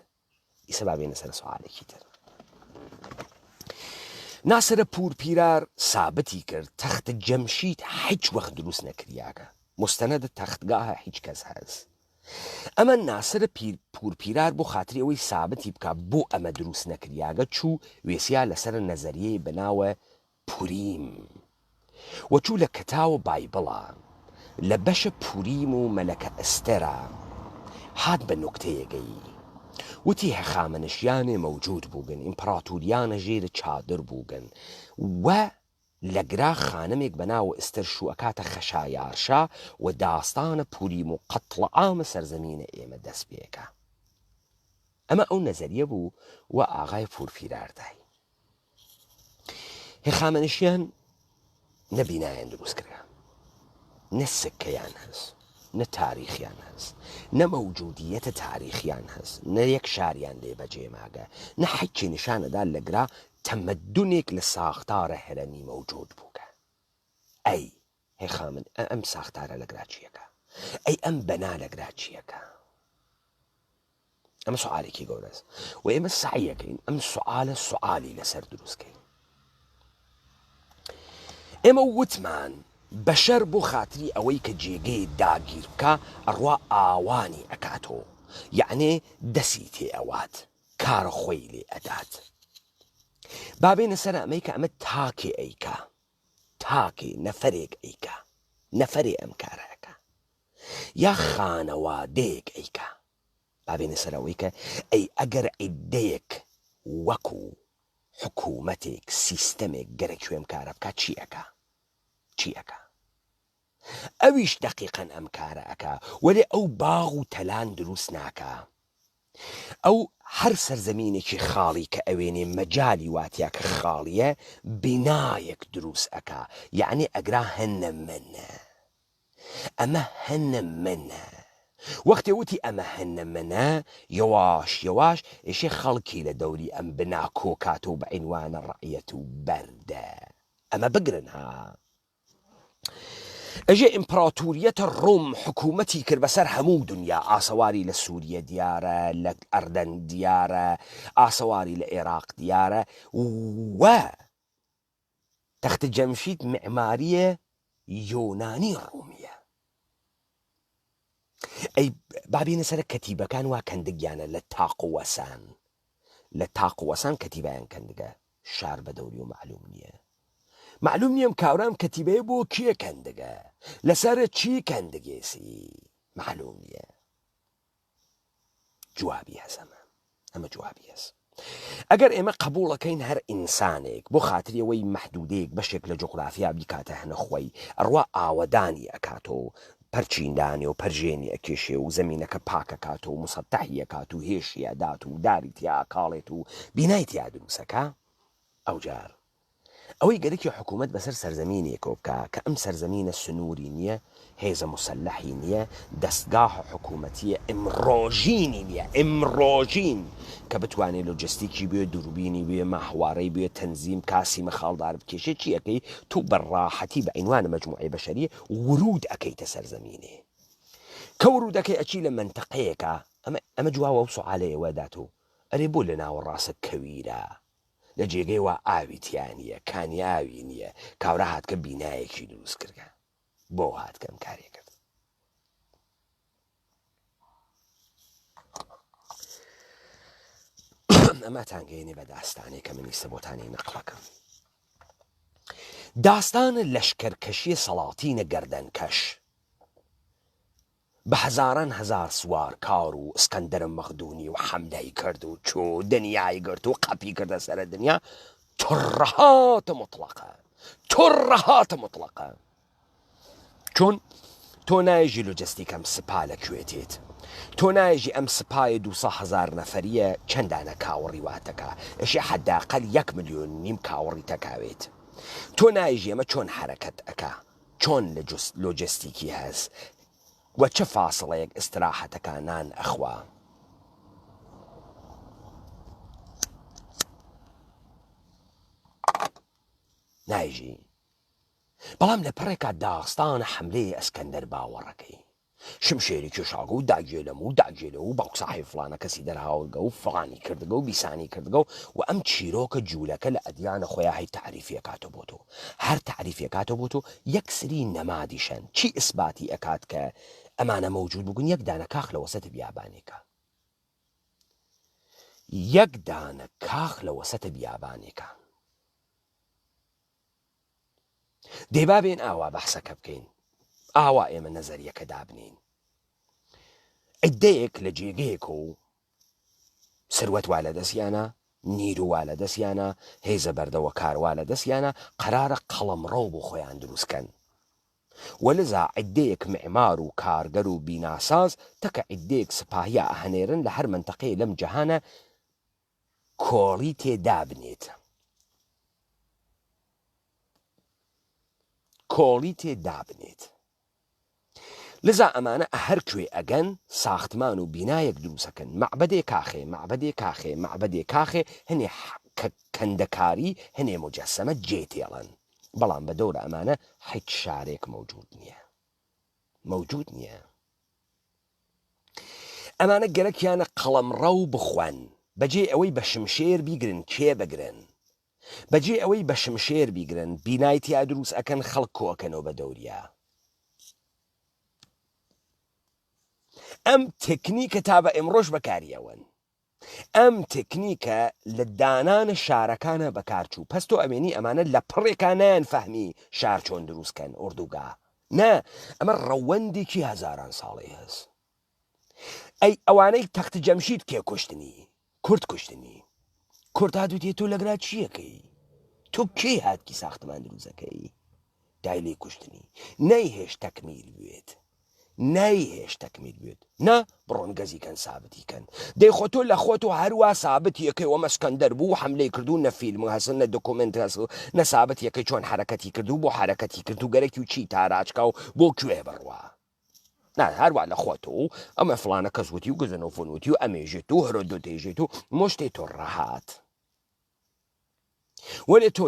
[SPEAKER 1] ئیسە با بێنە سەر سوالێکی تر ناسرە پورپیرار سابتی کرد تەختە جەمشید هیچ وەخت دروست نەکریاکە مستەنەدە تەختگاهە هیچ کەس هەز ئەمە ناسرە پورپیرار بۆ خاتری ئەوەی سابتی بکە بۆ ئەمە دروست نەکریاگە چوو وێسیا لەسەر نەزەریەی بەناوە پوریم وەچوو لە کەتاوە بایبڵە لە بەشە پوریم و مەلەکە ئەستەرە هات بە نوکتەیەگەی وتی هەخامنشیانێ مەوجود بووگن ئیمپراتوریانە ژێرە چادر بووگن و لەگرا خانمێک بەناوە ئستر شووەکاتە خەشایارشا و داستانە پوریم و قەتڵە ئامە سەرزەمینە ئێمە دەست پێکە ئەمە ئەو نەزەریە بوو و ئاغای پورپیراردای هێخامنشیان نەبینایان دروست کرا نە سکەیان هەست نە تاریخیان هەست نە مەوجودیەتە تاریخیان هەست نە یەک شاریان لێ بەجێماگە نە حەکی نیشانەدا لەگرا تەمەدونێک لە ساختارە هەرەمی مەوجود بووکە ئەی هێخامن ئەم ساختارە لەگرا چیەکە ئەی ئەم بەنا لەگرا چیەکە ئەمە سوالێکی گەورەست و ئێمە سعیەکەین ئەم سوالە سوالی لەسەر دروستکەین ئێمە وتمان بەشەر بۆ خاتری ئەوەی کە جێگەی داگیر بکە ئەڕوا ئاوانی ئەکاتۆ یعنێ دەسی تێ ئەوات کارە خۆی لێ ئەدات بابێنە سەر ئەمەی کە ئەمە تاکێ ئەیکا تاکێ نەفەرێک ئەیکا نەفەرێ ئەم کارەکە یا خانەوادەیەک ئەیکا بابێنە سەر ئەوەی کە ئەی ئەگەر عیدەیەک وەکو حکوومەتێک سیستەمێک گەرەکوێم کارە بکات چیەکە چیەکە ئەویش دەقیقەن ئەم کارە ئەکا وەلێ ئەو باغ و تەلان دروست ناکە ئەو هەر سەرزەمینێکی خاڵی کە ئەوێنێ مەجای واتیا کە خاڵیە بینایەک دروست ئەکا یعنی ئەگرا هەنە منە ئەمە هەنە منە وەختێ وتی ئەمە هەنە منە یەواش یەواش ئێشێ خەڵکی لە دەوری ئەم بنا کۆکاتە و بە عینوانە ڕەعیەت و بەردە ئەمە بگرن ها ئەژێ ئیمپراتوریەتە ڕۆم حکوومەتی کرد بەسەر هەموو دنیا ئاسەواری لە سووریە دیارە لە ئەردەن دیارە ئاسەواری لە عێراق دیارە و تەختە جەمشید معماریە یۆنانی ڕۆمیە ئەی بابینە سەر کەتیبەکان وا کەندگیانە لە تاق و وەسان لە تاق و وەسان کەتیبایان کەندگە شار بە دەوری و معلوم نییە معلوم نیم کاورام کەتیبەیە بۆ کێ کەندگە لەسەر چی کەندگێسی معلوم نییە جوابی هەست ئەمە جوابی هەست ئەگەر ئێمە قبوڵەکەین هەر ئینسانێک بۆ خاتری ئەوەی مەحدودەیەک بەشێک لە جوغرافیا بکاتە هەنەخۆی ئەڕوا ئاوەدانی ئەکاتەوە پەرچیندانی و پەرژێنی ئەکێشێ و زەمینەکە پاکەکات و مسەتەحی ئەکات و هێشی ئەدات و داری تیا کاڵێت و بینای تیا دروسەکە ئەوجار ئەوەی گەرەکی حکوومەت بەسەر سەرزەمینێکۆ بکە کە ئەم سەرزەمینە سنووری نییە هێزە مسلحی نییە دەستگاه حکوومەتیە ئمڕۆژینی نییە ئمڕۆژین کە بتوانێت لۆجستیکی بێ دووربینی بێ ماهوارەی بێ تەنزیم کاسی مەخاڵدار بکێشێ چی ئەەکەی تو بەڕاحەتی بە عینوانە مەجموعی بەشەریە ورود ئەەکەیتە سەرزەمینێ کە ورودەکەی ئەچی لە منتەقەیەکە ئەمە جواوە و سوعالەیەوە داتۆ ئەرێ بۆ لە ناوەڕاستە کەویرە لە جێگەی وا ئاویتیانە کانی ئاوی نییە کاورە هاتکە بینایەکی دروست کردگە بۆ هاتکەم کارێ کرد ئەمە تانگەێنێ بە داستانێک کە منیستە بۆتانی نەقڵەکەم داستانە لەشکەرکەشیە سەڵاتینە گەردەنکەش بە هەزاران هەزار سوار کار و ئسکەندەرە مەخدوونی و حەمدەی کرد و چۆ دنیای گرت و قەپی کردە سەرە دنیا تڕەهاتە مطلقە چۆن تۆ نایژی لۆجستیکەم سپا لەکوێتێت تۆ نایژی ئەم سپایە 200,000 نەفەریە چەندانە کاوەڕی واتەکە ئەشی حەداقەل 1.5 ملیۆن کاوەڕی تەکاوێت تۆ نایژی ئەمە چۆن حرەکەت ئەکا چۆن لە لۆجستیکی هەست وە چه فاسڵەیەک ئستراحەتەکانان ئەخوا نایژی بەڵام لە پڕێکا داستانە حملەیە ئەسکەندەر باوەڕەکەی شمشێرێکی شاگە و داگێلەمە و داگێلە و باوساحی فلانە کەسی دەرهاوڵگە و فڵانی کردگە و بیسانی کردگە و ئەم چیرۆکە جوولەکە لە ئەدیانە خۆیان هی تعریفیەکاتە بۆ تۆ هەر تعریفیەکاتە بۆ تۆ یەکسری نەمادیشەن چی ئیسباتی ئەکات کە ئەمانە مەوجود بوون یەک دانە کاخ لە وەسەتە بیابانێکە یەک دانە کاخ لە وەسەتە بیابانێکە دێبابێن ئاوا بەحسەکە بکەین ئاوا ئێمە نەزەریەکە دابنین عیدەیەک لە جێگەیەک و سروەت وا لە دەستیانە نیر وا لە دەستیانە هێزە بەردەوە کاروا لە دەستیانە قەرارە قەڵەمڕەو بۆ خۆیان دروستکەن وەلذا عیدەیەک معمار و کارگەر و بیناساز تەکە عیدەیەک سپاهیە ئەهەنێرن لە هەر منتەقەیە لەم جەهانە کۆڵی تێدا بنێت کۆڵی تێدا بنێت لذا ئەمانە هەر کوێ ئەگەن ساختمان و بینایەک دروستەکەن معبەدێ کاخێ معبەدێ کاخێ معبەدێ کاخێ هەنێ کەندەکاری هەنێ مجەسەمە جێتێڵن بەڵام بە دەورە ئەمانە هیچ شارێک موجود نییە ئەمانە گەرەکیانە قەڵەمڕەو بخوێن بەجێ ئەوەی بە شمشێر بیگرن کێ بگرن بەجێ ئەوەی بە شمشێر بیگرن بینای تیا دروست ئەکەن خەڵک کۆکەنەوە بە دەوریا ئەم تکنیکە تا بە ئێمڕۆژ بەکاریەوەن ئەم تکنیکە لە دانانە شارەکانە بەکارچوو پەس تۆ ئەمێنی ئەمانە لە پڕێکانیان فەهمی شار چۆن دروستکەن ئوردوگا نا ئەمە ڕەوەندێکی هەزاران ساڵی هەست ئەی ئەوانەی تەخت جەمشید کێ کوشتنی کورد کوشتنی کورد هاتووتێ تۆ لەگرا چیەکەی تۆ کێ هاتکی ساختمان دروستەکەی دای لێ کوشتنی نەیهێش تەکمیل بوێت نا بڕۆن گەزیکەن سابتیکەن دەیخۆ تۆ لە خۆت و هەروە سابتیەکەی وە مەسکەندەر بوو حملەی کردو نە فیلم و هەسن نە دۆکۆمنت هەس نە سابتیەکەی چۆن حرەکەتی کردو بۆ حرەکەتی کردو گەرەکی و چی تاراچکا و بۆ کوێ بڕوە نا هەروە لە خۆت و ئەمە فڵانە کەسوتی و گزن و فنوتی و ئەمێژێت و هەرۆدۆتێژێت و مۆشتێ تۆ ڕەهات وەلێ تۆ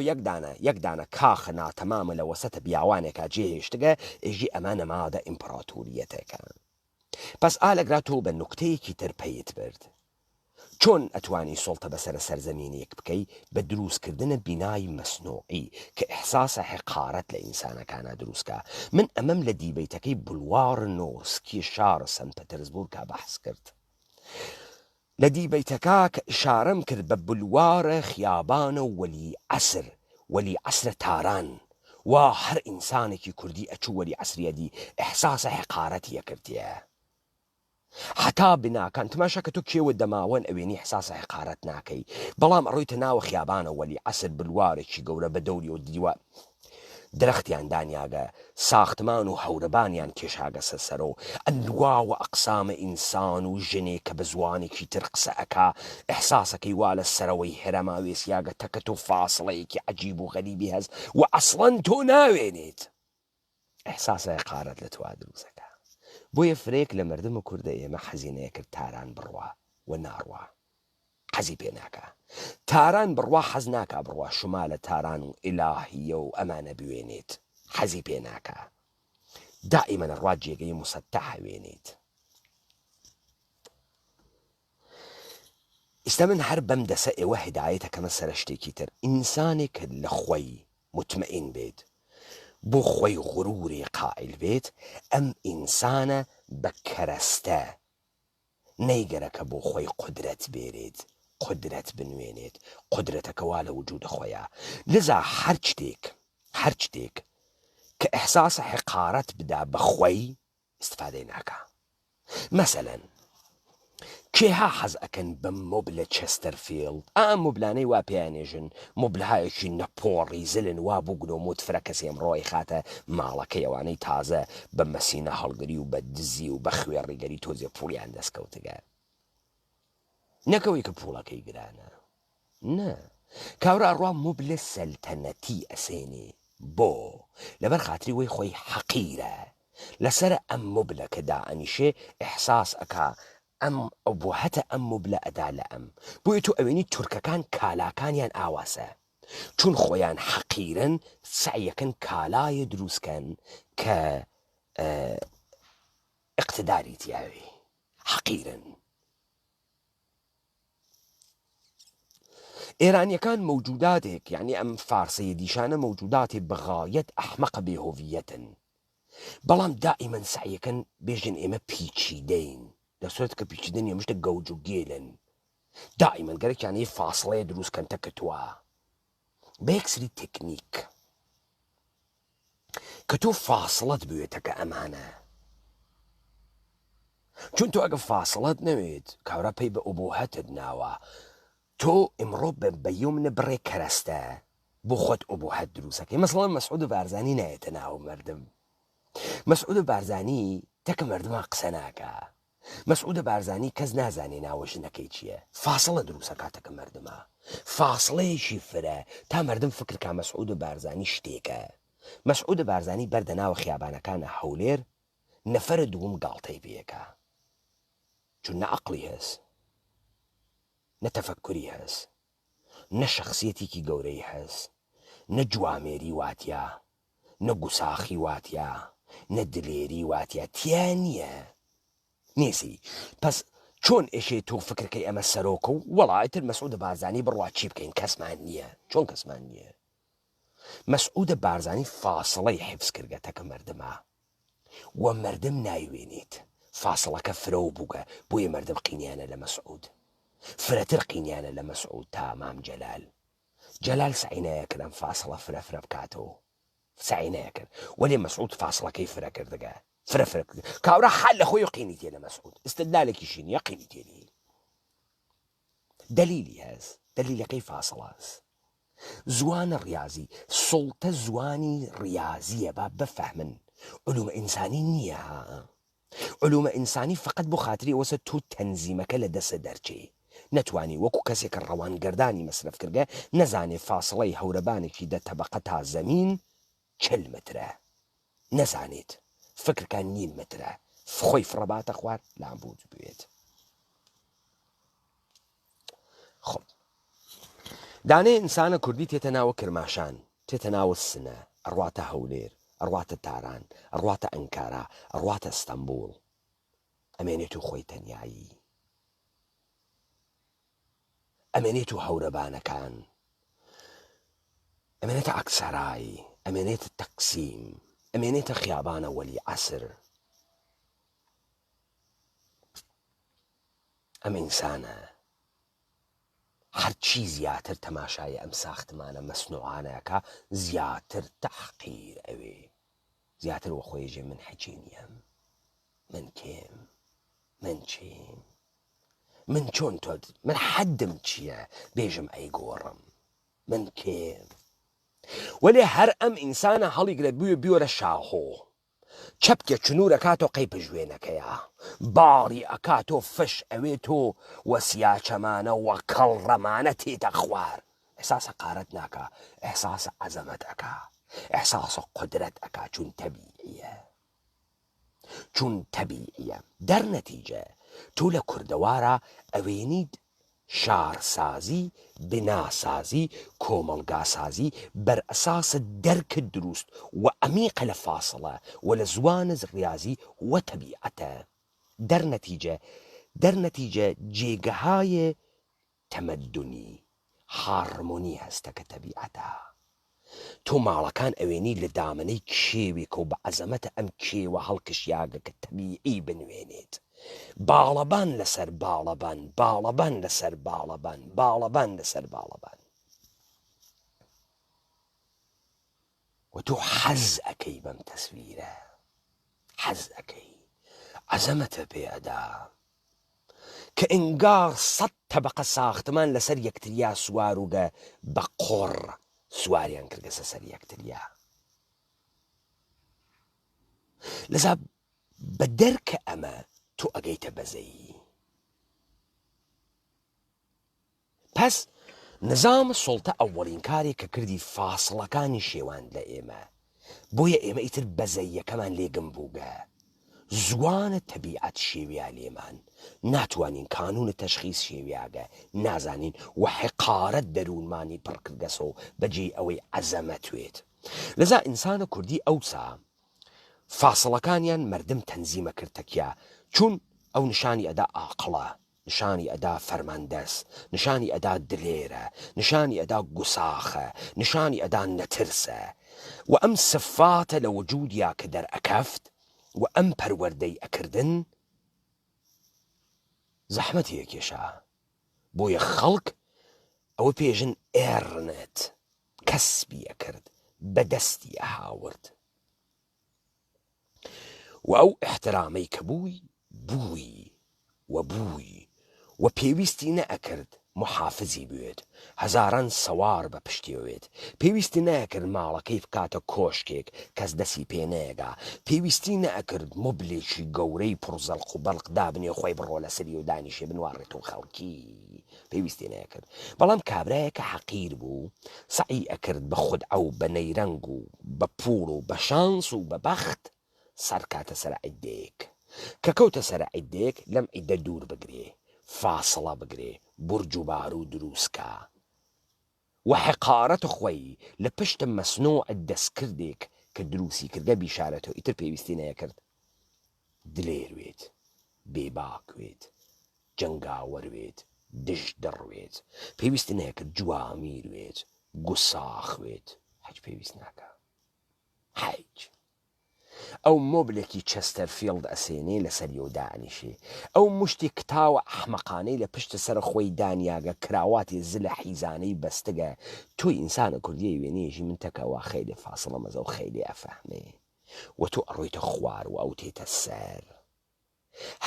[SPEAKER 1] یەک دانە کاخە ناتەمامە لە وەسەتە بیاوانێکە جێهێشتگە ئێژی ئەمە نەمادە ئیمپراتوریەتێکە پس ئالەگرا تۆ بە نوکتەیەکی تر پەیت برد چۆن ئەتوانی سڵتە بەسەرە سەرزەمینێک بکەی بە دروستکردنە بینای مەسنوعی کە ئیحساسە حقارەت لە ئینسانەکانە دروستکە من ئەمەم لە دیبەیتەکەی بولوار نۆسکی شار سەنت پەترزبورگا بەحس کرد لە دیبەیتەکە کە ئشارەم کرد بە بولوارە خیابانە وەلی عەسرە تاران وا هەر ئینسانێکی کوردی ئەچوو وەلی عەسریەدی ئیحساسە حقارەتیە کردیە حتا بناکان تماشاکە تۆ کێوە دەماوەن ئەوێنی حساسە حقارەت ناکەی بەڵام ئەڕۆیتە ناوە خیابانە وەلی عەسر بلوارێکی گەورە بە دەوری و دیوە درەختیان دانیاگە ساختمان و هەورەبانیان کێشاگە سەرسەرەوە ئەنواوە ئەقسامە ئینسان و ژنێک کە بە زوانێکی تر قسە ئەکا ئەحساسەکەی وا لە سەرەوەی هەرەما وێسیاگە تەکەت و فاسڵەیەکی عەجیب و غەریبی هەست و ئەسڵەن تۆ ناوێنێت ئەحساسە حقارەت لە توا دروستەکە بۆیە فرێک لە مردم و کوردە ئێمە حەزینەیە کرد تاران بڕوا و ناڕوا حەزی پێ ناکە تاران بڕوا حەز ناکا بڕوا شمالە تاران و ئیلاهیە و ئەمانە بوێنێت حەزی پێ ناکە دائیمە ڕوا جێگەی موسەتەح وێنێت ئێستا من هەر بەم دەسە ئێوە هیدایەتەکەمە سەرە شتێکی تر ئینسانێک لە خۆی مطمئین بێت بۆ خۆی غروری قائل بێت ئەم ئینسانە بە کەرەستە نەیگەرەکە بۆ خۆی قودرەت بێرێت قودرەت بنوێنێت قودرەتەکەوا لە وجودە خۆیە لذا هەر شتێک کە ئەحساسە حقارەت بدا بە خۆی استفادەی ناکە مەسەلەن کێها حەز ئەکەن بە مۆبلە چەستەرفیلد ئەم مۆبلانەی وا پێیانێژن مۆبلهایەکی نەپۆڕی زلن وا بووگن و متفرە کەسێ ئەمڕۆی خاتە ماڵەکەی ئەوانەی تازە بە مەسینە هەڵگری و بە دزی و بە خوێڕیگەری تۆزێ پوڵیان دەستکەوتگە نەکەوەی کە پوڵەکەی گرانە نە کاورا ڕوا مۆبلە سەلتەنەتی ئەسێنێ بۆ لەبەر خاتری وەی خۆی حەقیرە لەسەر ئەم مۆبلە کە دائەنیشێ ئیحساس ئەکا ئەم ئەو بۆ هەتە ئەم مۆبلە ئەدا لە ئەم بۆیە تۆ ئەوێنی تورکەکان کالاکانیان ئاواسە چون خۆیان حەقیرن سعیەکەن کالایە دروستکەن کە اقتداری تیاوێ حەقیرن ئێرانیەکان مەوجوداتێک یعنی ئەم فارسەیە دیشانە مەوجوداتێ بغایەت ئەحمەقە بێهۆڤیەتن بەڵام دائیمەن سعیەکەن بێژن ئێمە پیچیدەین دەسوێت کە پیچیدەن هێمشتە گەوج و گێلن دائیمەن گەرەکیانەیە فاصلەیە دروستکەن تەکەتووە بە یەکسری تەکنیک کە تۆ فاصلەت بوێتەکە ئەمانە چون تۆ ئەگە فاصلەت نەوێت کاورا پێی بە ئوبوهەتت ناوە تۆ ئمڕۆ بە یومنە بڕێ کەرەستە بۆ خۆت ئوبوهەت دروستەکەی مەسەڵەن مەسعود بارزانی نایەتە ناو مەردم مەسعود بارزانی تەکە مردما قسە ناکە مەسعود بارزانی کەس نازانێ ناوەژنەکەی چییە فاصلە دروستەکاتەکە مردمە فاصلەیەکی فرە تا مردم فکر کا مەسعود بارزانی شتێکە مەسعود بارزانی بەردە ناوە خیابانەکانە هەولێر نەفەرە دووم گاڵتەی پێیەکە چون نە عەقڵی هەست نە تەفەکوری هەست نە شەخسیەتێکی گەورەی هەست نە جوامێری واتیا نە گوساخی واتیا نە دلێری واتیا تیا نییە نیسی پس چۆن ئێشێ تۆ فکرکەی ئەمە سەرۆکە و وەڵایتر مەسعود بارزانی بڕوا چی بکەین کەسمان نییە چۆن کەسمان نییە مەسعود بارزانی فاصلەی حفظ کردگەتەکە مردمە وە مردم نایوێنێت فاصلەکە فرە و بووگە بۆیە مردم قینیانە لە مەسعود فرەتر قینیانە لە مەسعود تا مام جەلال سعینەیەکرد ئەم فاصلە فرە بکاتەوە سعینەیەکرد وەلێ مەسعود فاصلەکەی فرە کردگە فرە کاورا حال لە خۆی قینی تێ لە مەسعود استدلالێکیشی نیە قینی تێنی دلیلی هەست دلیلەکەی فاصلە هەست زوانە ڕیاضی سڵتە زوانی ڕیاضیە با بفەهمن علومە ئینسانی نییە علومە ئینسانی فقط بۆ خاتری ئەوەسە تو تەنزیمەکە لە دەسە دەرچێ نەتوانی وەکو کەسێکە ڕەوانگەردانی مەسرف کردگە نەزانێ فاصلەی هەورەبانێکی دە تەبەقە تا زەمین 40 مترە نەزانێت فکرکان 1.5 مترە خۆی فڕەباتە خوارد لامبوت بوێت خۆ دانێ ئینسانە کوردی تێتە ناوە کرماشان تێتە ناوە سنە ئەڕواتە هەولێر ئەڕواتە تاران ئەڕواتە ئەنکارا ئەڕواتە ئەستەمبوڵ ئەمێنێت و خۆی تەنیایی ئەمێنێت و هەورەبانەکان ئەمێنێتە ئەکسەرای ئەمێنێتە تەقسیم ئەمێنێتە خیابانە وەلی عەسر ئەم ئینسانە هەرچی زیاتر تەماشای ئەم ساختمانە مەسنوعانەکە زیاتر تەحقیر ئەوێ زیاتر وە خۆیژێ من حەجی نیەم من کێم من چیم من چۆن تۆ من حەدم چییە بێژم ئەی گۆڕم من کێم وەلێ هەر ئەم ئینسانە هەڵیگرە بیۆرە شاهۆ چەپکێ چنوور ئەکاتۆ قەی پژوێنەکەیە باڕی ئەکاتۆ فش ئەوێ تۆ وە سیاچەمانە وە کەڵڕەمانە تێتە خوار ئێحساسە قارەت ناکە ئێحساسە عەزەمەت ئەکا ئێحساسە قودرەت ئەکا چون تەبیعیە دەرنەتیجە تۆ لە کوردەوارە ئەوێنیت شارسازی بناسازی کۆمەڵگاسازی بەر ئەساسە دەرکت دروست و ئەمیقە لە فاصلە و لە زوانز ڕیاضی وە تەبیعەتە دەرنەتیجە جێگەهای تەمەدونی هارمۆنی هەستەکە تەبیعەتە تۆ ماڵەکان ئەوێنی لە دامنەی کێوێکە و بە عەزەمەتە ئەم کێوە هەڵکشیاگە کە تەبیعی بنوێنێت باڵەبان لەسەر باڵەبان باڵەبان لەسەر باڵەبان باڵەبان لەسەر باڵەبان و تۆ حەز ئەەکەی بەم تەسویرە حەز ئەەکەی عەزەمەتە پێ ئەدا کە ئەنگار 100 تەبەقە ساختمان لەسەر یەکتریا سوار وگە بە قۆڕ سواریان کردگەسە سەر یەکتریا. لەذا بە دەرکە ئەمە تۆ ئەگەیتە بەزەیی. پس نظام سڵتە ئەوەڵین کارێک کە کردی فاسڵەکانی شێوان لە ئێمە، بۆیە ئێمە ئیتر بەزەییەکەمان لێگم بووگە. زوانە تەبیعەت شێویا لێمان، ناتوانین کانونە تەشخیص شێویاگە، نازانین و حقارەت دەروونمانی پڕ کردگەسەوە بەجێ ئەوەی عەزەمەتوێت. لەذا ئینسانە کوردی ئەوسا فاسڵەکانیان مردم تەنزیمە کردتەکیا، چون ئەو نیشانی ئەدا ئاقڵە، نیشانی ئەدا فەرماندەس، نیشانی ئەدا دلێرە، نیشانی ئەدا گوساخە، نیشانی ئەدا نەترسە و ئەم سفاتە لە وجودیا کە دەرئەکەفت و ئەم پەروەردەی ئەکردن زەحمەتی یەکێشە. بۆیە خەڵک ئەوە پێژن ئێڕنێت، کەسبی ئەکرد، بەدەستی ئەهاورد و ئەو احترامەی کە بووی بووی و بووی و پێویستی نەئەکرد محافزی بوێت، هەزاران سەوار بە پشتیەوێت، پێویستی نەکرد ماڵەکەی بکاتە کۆشکێک کەس دەسی پێ نەیەگا، پێویستی نەئەکرد مبلێکی گەورەی پڕزەڵق و بەڵق دابنێ خۆی بڕۆ لەسەری و دانیشێ بنوارڕێت و خەڵکی، پێویستی نەکرد. بەڵام کابرایەکە حەقیر بوو، سعی ئەکرد بە خودعە و بە نەیرەنگ و بە پوڵ و بە شانس و بە بەخت سەرکاتە سەر عیدەیەک، کە کەوتە سەر عیدەیەک لەم عیدە دوور بگرێ، فاسڵە بگرێ، برج و بارو دروستکە و حقارەت خۆی لە پشتە مەسنوع دەستکردێک کە دروستی کردگە بیشارەتەوە. ئیتر پێویستی نەیەکرد دلێروێت، بێباکوێت، جەنگاوەروێت، دژ دەڕوێت، پێویستی نەیەکرد جوامیروێت، گوساخوێت، هیچ پێویست ناکە. هیچ ئەو مۆبلێکی چەستەرفیلد ئەسێنێ لەسەری و دانیشێ، ئەو مشتی کتاوە ئەحمەقانەی لە پشتە سەر خۆی دانیاگە کراواتی زلە حیزانەی بەستگە. تۆی ئینسانە کوردیەی وێنێژی من تەکەوە خەیلێ فاسڵە مەزە و خەیلێ ئەفەحمێ و تۆ ئەڕۆیتە خوار و ئەو تێتە سەر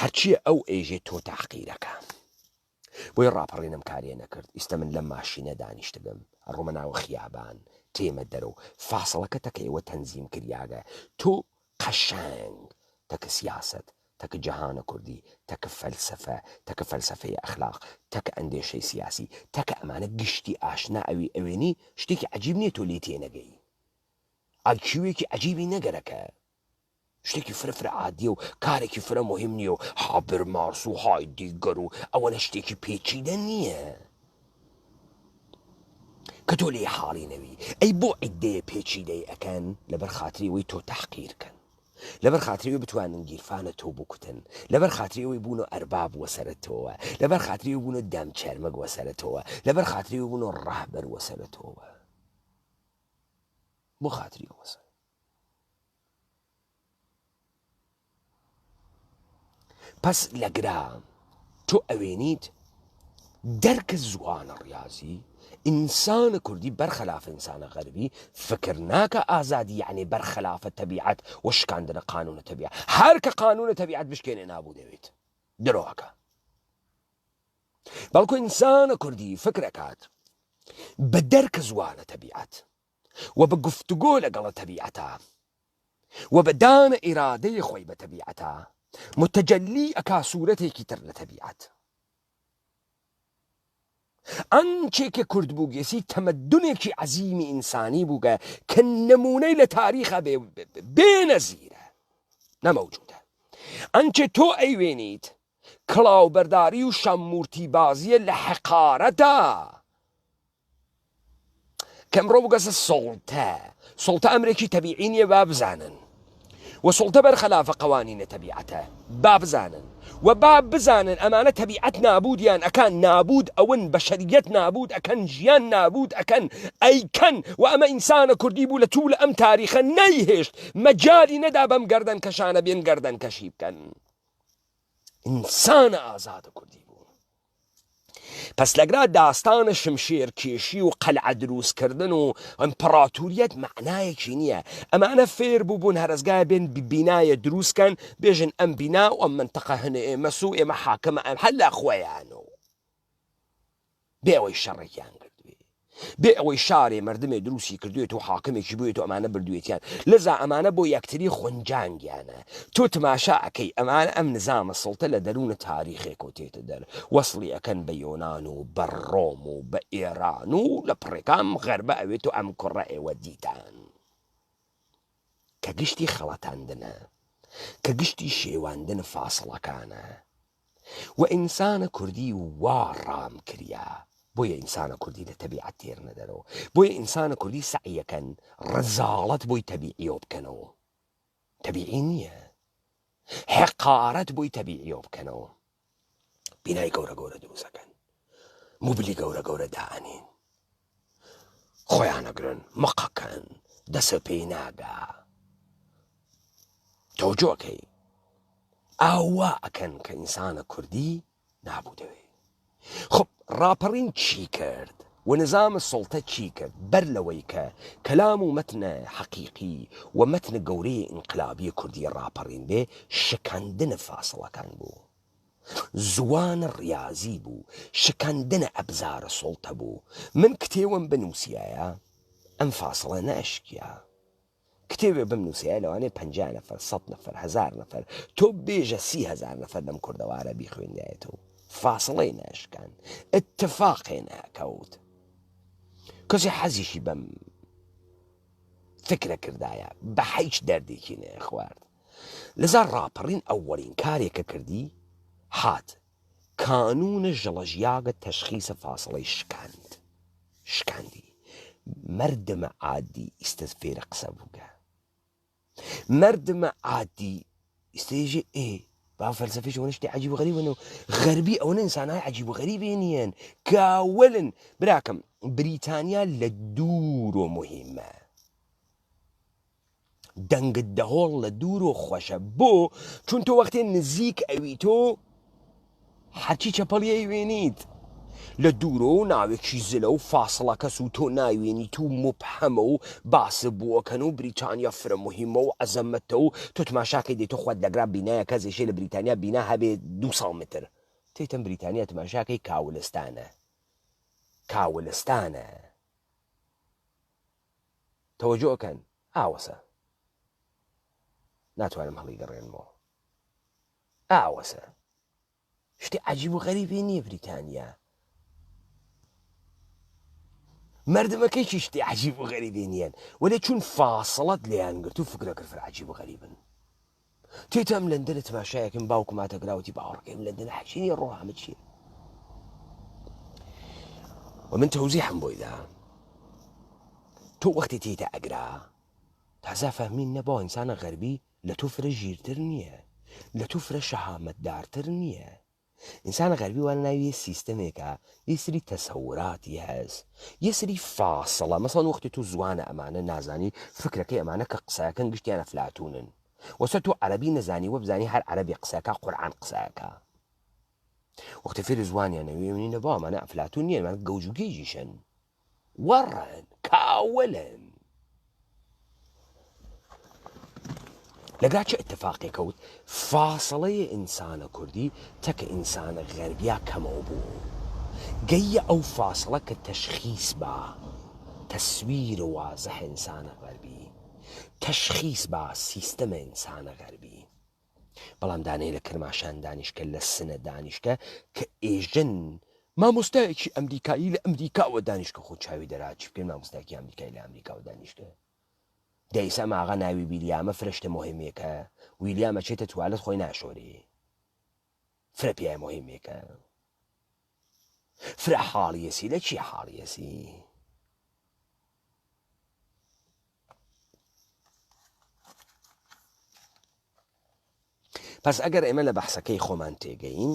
[SPEAKER 1] هەرچیە ئەو ئێژێ تۆ تاقیرەکە. بۆی ڕاپەڕێنم کارێ نەکرد. ئیستا من لەم ماشینە دانیشتبم، ئەڕۆمە ناوە خیابان، تێمە دەرەوە فاسڵەکە تەکەیەوە تەنزیم کردیاگە. تۆ قەشەنگ تەکە سیاست، تەکە جەهانە کوردی، تەکە فەلسەفە، تەکە فەلسەفەی ئەخلاق، تەکە ئەندێشەی سیاسی، تەکە ئەمانە گشتی ئاشنا ئەوێنی شتێکی عەجیب نییە تۆ لێ تێنەگەی. ئایکیوێکی عەجیبی نەگەرەکە، شتێکی فرە عادیە و کارێکی فرە مهم نییە و هابر مارس و های دیگەر و ئەوەنە شتێکی پێچیدە نییە کە تۆ لێ حاڵی نەوی. ئەی بۆ عیدەیە پێچیدەی ئەکەن لەبەر خاتریەوەی تۆ تەحقیرکەن، لەبەر خاتریەوەی بتوانن گیرفانە تۆ بکوتن، لەبەر خاتریەوەی بوونە ئەرباب وەسەرەتەوە، لەبەر خاتریەوەی بوونە دامچەرمەک وەسەرەتەوە، لەبەر خاتریەوەی بوونە ڕاهبەر وەسەرەتەوە. بۆ خاتریەوە وەسەر پس لەگرا تۆ ئەوێنیت دەرکە زوانە ڕیازی ئینسانە کوردی بەرخەلاف ئینسانە غەربی فکر ناکە ئازادی یعنی بەرخەلافە تەبیعەت و شکاندنە قانونە تەبیعەت. هەر کە قانونە تەبیعەت بشکێنێ نابوو دەوێت درۆکە. بەڵکو ئینسانە کوردی فکرەکات بە دەرکە زوانە تەبیعەت و بە گفتوگۆ لەگەڵە تەبیعەتە و بە دانە ئیرادەی خۆی بە تەبیعەتە متەجەلی ئەکا سوورەتێکی تر لە تەبیعەت. ئەنچێکە کورد بووگێسی تەمەدونێکی عەزیمی ئینسانی بووگە کە نمونەی لە تاریخە بێنەزیرە نەمەوجودە. ئەنچێ تۆ ئەیوێنیت کڵاوبەرداری و شەممورتی بازیە لە حەقارەتە کە ئەمڕۆ بگەسە سڵتە ئەمرێکی تەبیعی نییە با بزانن و سڵتە بەرخەلافە قەوانینە تەبیعەتە با بزانن و با بزانن ئەمانە تەبیعەت نابودیان ئەکەن، نابود ئەون بەشەریەت نابود ئەکەن، ژیان نابود ئەکەن، ئەیکەن و ئەمە ئینسانە کوردی بوو لە توولە ئەم تاریخە نەیهێشت مەجاری نەدا بەم گەردەن کەشانە بێن گەردەن کەشی بکەن. ئینسانە ئازادە کوردی بوو. پس لەگرا داستانە شمشێرکێشی و قەلعە دروستکردن و ئەمپەراتوریەت معنایەکی نییە. ئەمانە فێر بوون هەرزگای بێن بینایە دروستکەن بێژن ئەم بینا و ئەم منتەقە هەنە ئێمە سو ئێمە حاکەمە ئەم هەلا خۆیانەوە بێ ئەوەی شەڕێکیان کردوێ، بێ ئەوەی شارێ مردمێ دروستی کردوێت و حاکمێکی بووێت و ئەمانە بردوێتیان. لەزا ئەمانە بۆ یەکتری خونجانگیانە. تۆ تماشا ئەەکەی ئەمانە ئەم نظامە سڵتە لە دەروونە تاریخێک و تێتە دەر وەسڵی ئەەکەن بە یۆناان و بە ڕۆم و بە ئێران و لە پڕێکام غەربە ئەوێت و ئەم کوڕە ئێوە دیتان کە گشتی خەڵەتاندنە، کە گشتی شێواندن فاسڵەکانە و ئینسانە کوردی وا ڕام کردیا. بۆیە ئینسانە کوردی لە تەبیعەت تێر نەدەرەوە، بۆیە ئینسانە کوردی سعیەکەن ڕەزاڵەت بۆی تەبیعیۆ بکەنەوە، تەبیعی نییە، حقارەت بۆی تەبیعیۆ بکەنەوە. بینای گەورە گەورە دروستەکەن، موبلی گەورە گەورە دائەنین، خۆیان ئەگرن مەقەکەن دەسە پێی ناگا. تۆجۆکەی ئاوا ئەکەن کە ئینسانە کوردی نابوو دەوێ. خب ڕاپەڕین چی کرد و نظام سڵتە چی کرد؟ بەر لەوەی کە کەلام و مەتنە حەقیقی و مەتنە گەورەی ئینقلابی کوردی ڕاپەڕین بێ شکاندنە فاسڵەکان بوو، زوانە ڕیازی بوو، شکاندنە ئەبزارە سڵتە بوو. من کتێوم بنووسیایە ئەم فاسڵە نەشکیا، کتێوێ بمنووسیە لەوانەیە 50 نەفەر 100 نەفەر 1000 نەفەر تۆ بێژە 30,000 نەفەر لەم کوردەوارە بیخوێندایەتەوە فاسڵەی ناشکان اتفاقێ ناکەوت. کەسی حەزیشی بەم فکرە کردایە بە هیچ دەردێکی نێ خوارد. لەزار ڕاپەڕین ئەوەڵین کارێکە کردی هات کانونە ژەڵەژیاگە تەشخیصە فاسڵەی شکاندی. مردمە عادی ئیستە فێرە قسە بووگە، مردمە عادی ئیستێژێ با فەلسەفەی ئەوە شتی عەجیب و غەریبن و غەربی ئەوە ئینسانای عەجیب و غەریبێ نیەن کاولن. براکەم بریتانیا لە دوور و مهمە، دەنگت دەهۆڵ لە دوور و خۆشە. بۆ چون تۆ وەختێ نزیک ئەوی تۆ هەرچی چەپەڵیە وێنیت لە دوورۆ و ناوێکی زلە و فاسڵە کەس و تۆ ناوێنی تو مبحەمە و باسە بووەکەن و بریتانیا فرە مهمە و عەزەمەتە و تۆ تماشاکەی دێت تۆ خۆت لەگرا بینایە کەسێشێ لە بریتانیا بینا هەبێ 200 متر تێتەم بریتانیا تماشاکەی کاولستانە تەوەجۆکەن ئاوەسە ناتوانم هەڵی گەڕێنمەوە. ئاوەسە شتی عەجیب و غەریبێ نییە بریتانیا. مردمەکەیکی شتی عەجیب و غەریبێ نیەن وەلێ چون فاسڵەت لێیان گرت و فکرە کرد عەجیب و غەریبن. تێتەم لەندەنە تماشایەکەم باوکم هاتەگراوەتی باوەڕەکەم لەندەنە حەشینی ڕۆحەمە چییە و من تەوزیحم بۆی دا. تۆ وەختی تێتە ئەگرا تازا فەهمین نەبا ئینسانە غەربی لە تۆ فرە ژیرتر نییە، لە تۆ فرە شەهامەتدارتر نییە. ئینسانە غەربی وان ناوی سیستەمێکە یەسری تەسەوراتی هەست، یەسری فاسڵە. مەسەڵەن وەختی تۆ زوانە ئەمانە نازانی فکرەکەی ئەمانە کە قسەکەن گشتیانە فلاتونن وەسە تۆ عەرەبی نەزانی وە بزانی هەر عەرەبی قسەکە قورئان قسەکە. وەختی فێری زوانیان نەوێنی نەبا ئەمانە ئەفلاتون نییە، ئەمانە گەوج و گێژیشن، وەڕن کاولن. لەگا چه اتفاقی کەوت؟ فاسڵەیە ئینسانە کوردی تەکە ئینسانە غەربیا کەمەوە بوو. گەیە ئەو فاسڵە کە تەشخیص بە تەسویر وازەح ئینسانە غەربی، تەشخیص بە سیستەمە ئینسانە غەربی. بەڵام دانەی لە کرماشان دانیشکە لە سنە دانیشکە کە ئێژن مامۆستایەکی ئەمریکایی لە ئەمریکاوە دانیشکە خۆ چاوی دەراچی بکەین مامۆستایەکی ئەمریکایی لە ئەمریکاوە دانیشکە. دەیسا ماغا ناوی ویلیامە فرشتە مهمێکە، ویلیامە چێتە توالت خۆی ناشۆری، فرە پیای مهمێکە، فرە حاڵیەسی لە چی حاڵیەسی؟ پس ئەگەر ئێمە لە بەحسەکەی خۆمان تێگەین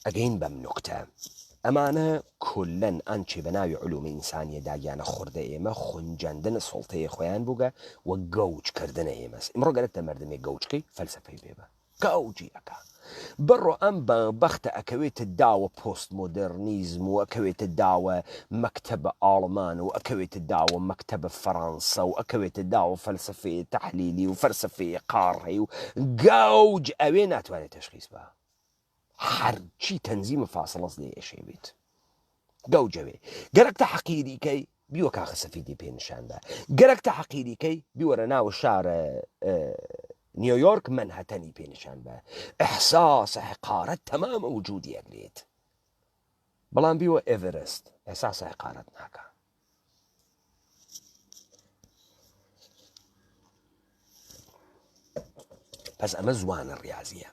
[SPEAKER 1] ئەگەین بەم نوکتە ئەمانە کولەن ئەنچێ بە ناوی علومی ئینسانیە داگیانە خوردە ئێمە خونجاندنە سڵتەیە خۆیان بووگە و گەوجکردنە ئێمەس. ئمڕۆ گەرەکتە مردمێک گەوجکەی فەلسەفەی بێبە گەوجی ئەکا بڕۆ ئەم بەختە ئەکەوێتە داوە پۆست مۆدرنیزم و ئەکەوێتە داوە مەکتەبە ئاڵمان و ئەکەوێتە داوە مەکتەبە فەڕەنسا و ئەکەوێتە داوە فەلسفەیە تەحلیلی و فەلسفەیە قاڕهەی و گاوج ئەوێ ناتوانێت تەشخیص بە هەرچی تەنزیمە فاسڵەس لێ ئێشێوێت گەوجەوێ گەرەکتە حەقیریکەی بیوە کاخە سەفیدی پێنیشاندا گەرەکتە حەقیریکەی بیوەرە ناوە شارە نیویۆرک منهەتەنی پێنیشان بە ئەحساسە حقارەت تەمامە وجودی ئەگرێت بەڵام بیوە ئێڤەرست ئەحساسە حقارەت ناکە پس ئەمە زوانە ڕاضیە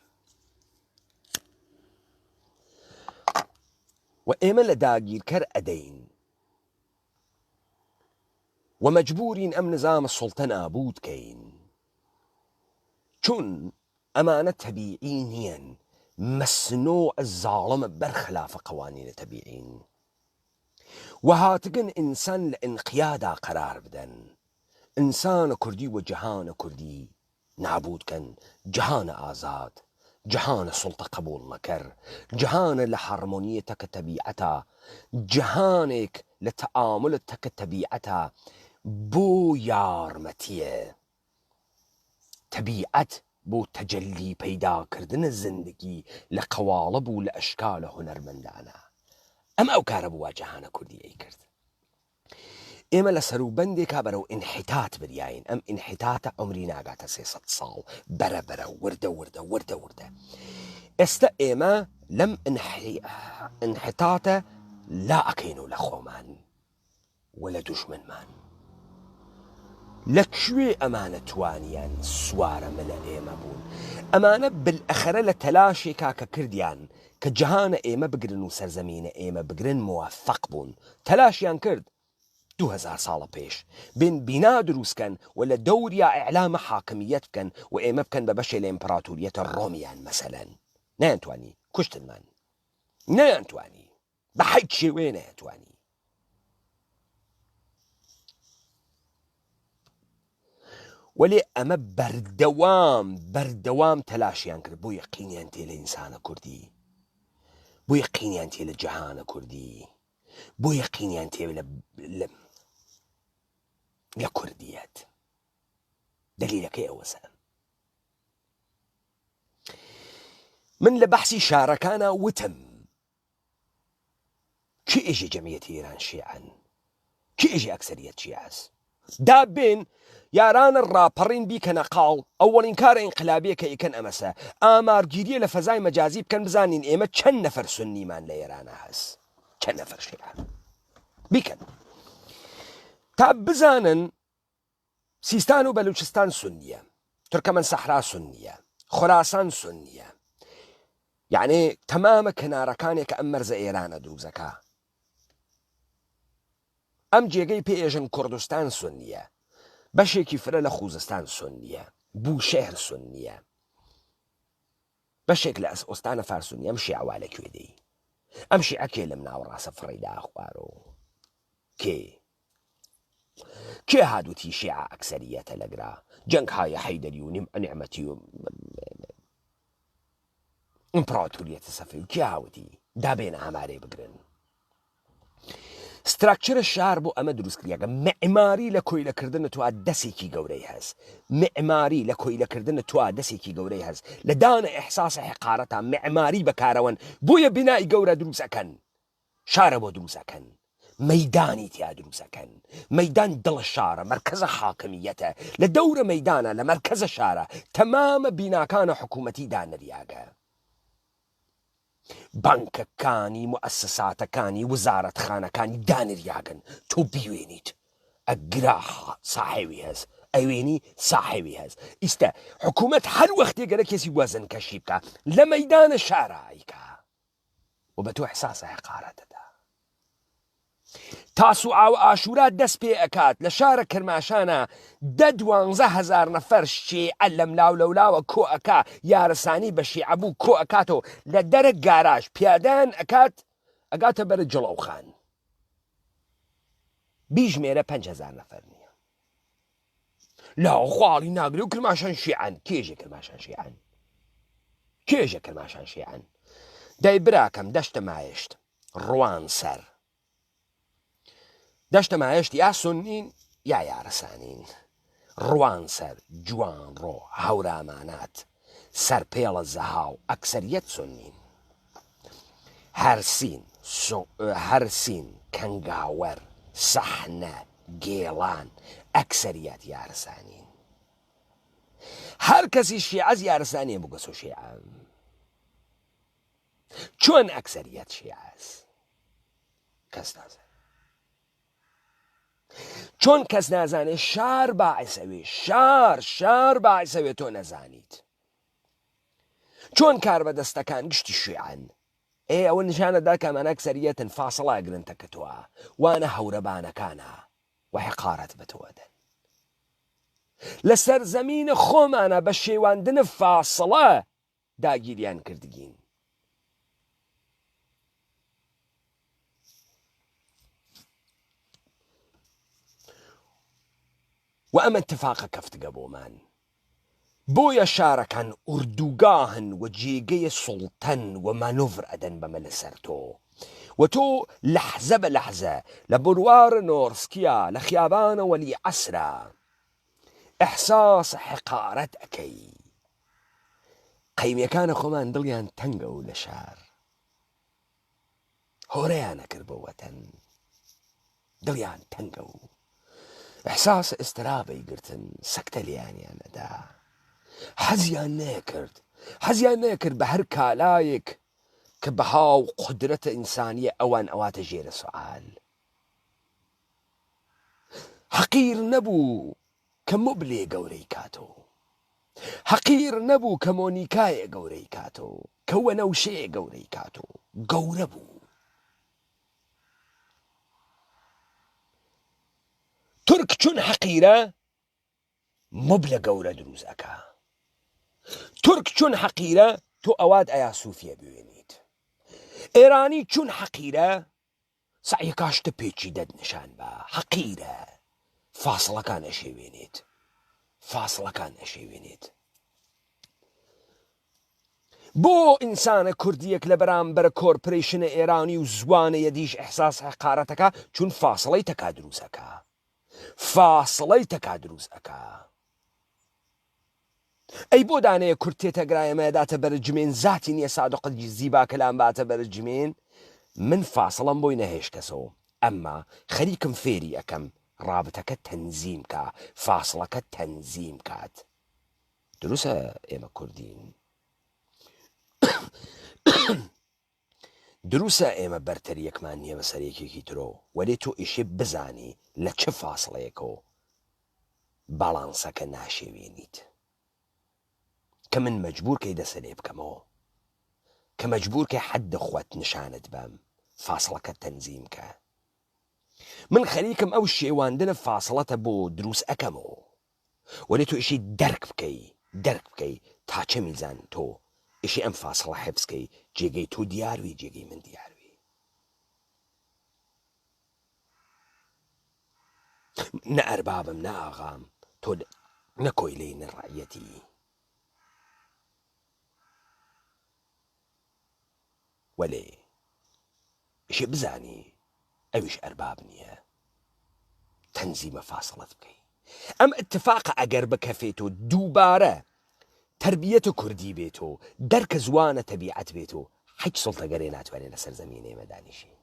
[SPEAKER 1] و ئێمە لە داگیرکەر ئەدەین و مەجبورین ئەم نظامە سوڵتە نابود کەین چون ئەمانە تەبیعی نیەن مەسنوع زاڵمە بەرخلافە قوانینە تەبیعین و هاتگن ئینسان لە ئینقیادا قرار بدەن ئینسانە کوردی و جەهانە کوردی نابودکەن جەهانە ئازاد جەهانە سوڵتە قبول نەکەر جەهانە لە هەرمۆنیەتە کە تەبیعەتە جەهانێک لە تەعاملتە کە تەبیعەتە بۆ یارمەتیە تەبیعەت بۆ تەجەلی پەیداکردنە زندگی لە قەواڵب و لە ئەشکالە هونەرمەندانە ئەمە ئەو کارە بووە جەهانە کوردی ئەی کرد ئێمە لە سەروبەندێکا بەرەو ئینحیتات بریاین ئەم ئینحیتاتە عمری ناگاتە 300 ساڵ بەرە وردە ئێستا ئێمە لەم ئینحیتاتە لا ئەکەین و لە خۆمان و لە دوژمنمان لەکوێ ئەمانە توانیان سوارەمە لە ئێمە بوون ئەمانە بالئەخەرە لە تەلاشێکا کە کردیان کە جەهانە ئێمە بگرن و سەرزەمینە ئێمە بگرن موفق بوون تەلاشیان کرد 2000 ساڵە پێش بین بینا دروستکەن و لە دەوریا ئیعلامە حاکمیەت بکەن و ئێمە بکەن بە بەشێ لە ئیمپراتوریەتە ڕۆمیان مەسەلەن نەیانتوانی کوشتنمان نەیانتوانی بە هیچ شێوەیە نەیانتوانی وەلێ ئەمە بەردەوام تەلاشیان کرد بۆ یەقینیان تێ لە ئینسانە کوردی بۆ یەقینیان تێ لە جەهانە کوردی بۆ یەقینیان تێ لە کوردیەت دلیلەکەی ئەوەسە من لە بەحسی شارەکانە وتم کێ ئێژی جەمیەتی ئێران شیعەن کێ ئێژی ئەکسەریەت شیعەس دابێن یارانە ڕاپەڕین بیکەنە قاڵ ئەوەڵین کارە ئینقلابیە کە ئیکەن ئەمەسە ئامارگیریە لە فەزای مەجازی بکەن بزانین ئێمە چەند نەفەر سونیمان لە ئێرانە هەست چەند نەفەر شیعە بیکەن تا بزانن سیستان و بەلوچستان سونیە تورکەمەن سەحرا سونیە خوراسان سونیە یعنی تەمامە کەنارەکانێک کە ئەم مەرزە ئێرانە دروزەکە ئەم جێگەی پێئێژن کوردستان سونیە بەشێکی فرە لە خوزستان سونیە بوشێر سونیە بەشێک لە ئەستانە فارسونی ئەم شیعوا لەکوێ دەی ئەم شیعە کێ لەم ناوەڕاستە فڕیدا خوارۆ کێ هادووتی شیعە ئەکسەریەتە لەگرا جەنگ هایە حەیدەری و نیعمەتی و ئیمپراتوریەتە سەفەوی و کێ هاوتی دابێنە ئامارەی بگرن ستراکچرە شار بۆ ئەمە دروستکریاکە معماری لە کۆیلەکردنە توا دەسێکی گەورەی هەست معماری لە کۆیلەکردنە توا دەسێکی گەورەی هەست لە دانە ئەحساسە حقارەتە معماری بەکارەوەن بۆیە بینایی گەورە دروستەکەن شارە بۆ دروستەکەن مەیدانی تیا دروستەکەن مەیدان دڵ شارە مرکزە حاکمیەتە لە دەورە مەیدانە لە مرکزە شارە تەمامە بیناکانە حکوومەتی دانەریاگە بانکەکانی موسساتەکانی وزارەتخانەکانی دانریاگەن تۆ بیوێنیت ئەگرا ساحێوی هەست ئەوێنی ساحێوی هەست ئیستا حکوومەت هەر وەختێ گەرە کەسی وەزن کەشی بکە لە مەیدانە شارایکە و بە تۆ ئەحساسە حقارەتەدا تاسوعا و ئاشورا دەست پێ ئەکات لە شارە کرماشانە 10-12 نەفەر شیعە لەم لاو لەولاوە کۆ ئەکا یارەسانی بە شیعە بوو کۆ ئەکاتەوە لە دەرە گاراژ پیادان ئەکات ئەگاتە بەرە جڵەوخان بیژمێرە 5,000 نەفەر نییە لاو خواڵی ناگرێ و کرماشان شیعەن کێژێ کرماشان شیعەن کێژە کرماشان شیعن دای براکەم دەشتە مایشت ڕوان سەر دەشتە مایشت یا سنین یا یارەسانین ڕوان سەر جوان ڕۆ هەورامانات سەر پێڵە زەهاو ئەکسەریەت سنین هەرسین کەنگاوەر سەحنە گێڵان ئەکسەریەت یارەسانین هەر کەسی شیعەز یارەسانیە بگەسۆ شیعەم چۆن ئەکسەریەت شیعەز کەس نازانێت چۆن کەس نازانێت شار باعثەوێ شار باعثەوێت تۆ نەزانیت چۆن کار بەدەستەکان گشتی شیعەن ئەوە نیشانەدا کە ئەمانە ئەکسەریەتن فاسڵە ئەگرنتە کە تۆوە وانە هەورەبانەکانە و حقارەت بە تۆ دەن لەسەر زەمینە خۆمانە بە شێواندنە فاسڵە داگیریان کردگین و ئەمە اتفاقە کەفتگە بۆمان بۆیە شارەکان ئوردوگاهن و جێگەی سوڵتەن و مانۆڤر ئەدەن بەمە لەسەر تۆ و تۆ لەحزە بە لەحزە لە بڕوارە نۆرسکیە لە خیابانە وەلی عەسرە ئەحساس حقارەت ئەکەی قەیمیەکانە خۆمان دڵیان تەنگە و لە شار هۆرەیانە کرد بۆ وەتەن دڵیان تەنگە و ئەحساس ئسترابەی گرتن سەکتە لیانیانەدا حەزیان نەکرد بە هەر کالایەک کە بەهاو قودرەتە ئینسانیە ئەوان ئەواتە ژێرە سوعال حەقیر نەبوو کە مۆبلێ گەورەی کاتۆ حەقیر نەبوو کە مۆنیکایە گەورەی کاتۆ کە وەنەوشەیە گەورەی کاتۆ گەورە بوو تورک چون حەقیرە مۆبلە گەورە دروست ئەکا تورک چون حەقیرە تۆ ئەوات ئەیا سووفیە بوێنیت ئێرانی چون حەقیرە سعی کاشتە پێچی دەدنشان بە حەقیرە فاسڵەکان ئەشێوێنێت بۆ ئینسانە کوردیەک لە بەرامبەر کۆرپۆرێشنە ئێرانی و زوانەیە دیش ئەحساس حەقارەتەکە چون فاسڵەی تەکا دروست ئەکا ئەی بۆ دانەیە کورد تێتەگرایەمە داتە بەرجمێن زاتی نییە سادقەت زیبا کەلام باتە بەرجمێن من فاسڵم بۆی نەهێش کەسەوە ئەمما خەریکم فێری ئەەکەم ڕابتەکە تەنزیم کە فاسڵەکە تەنزیم کات دروسە ئێمە کوردین دروسە ئێمە بەرتەریەکمان نییە بە سەرێکێکی ترۆ وەلێ تۆ ئیشێ بزانی لە چه فاسڵەیەکەوە باڵانسەکە ناشێوێنیت کە من مەجبور کەی دەسە لێ بکەمەوە کە مەجبور کەی حەدە خوات نیشانت بەم فاسڵەکە تەنزیم کە من خەریکم ئەو شێواندنە فاسڵەتە بۆ دروست ئەەکەمەوە وەلێ تۆ ئیشی دەرک بکەی تا چە میزان تۆ ئیشی ئەم فاسڵە حفزکەی جێگەی تۆ دیاروی جێگەی من دیاروی نە ئەربابم نە ئاغام تۆ نەکۆی لێی نەڕایەتی وەلێ ئیشێ بزانی ئەویش ئەرباب نییە تەنزیمە فاسڵت بکەی ئەم اتفاقە ئەگەر بکەفێت و دووبارە تربیەت کوردی بێت و دەرکە زوانە تەبیعەت بێت و حەج سڵتەگەرێ ناتوانێت لەسەر زەمینە ئێمە دانیشی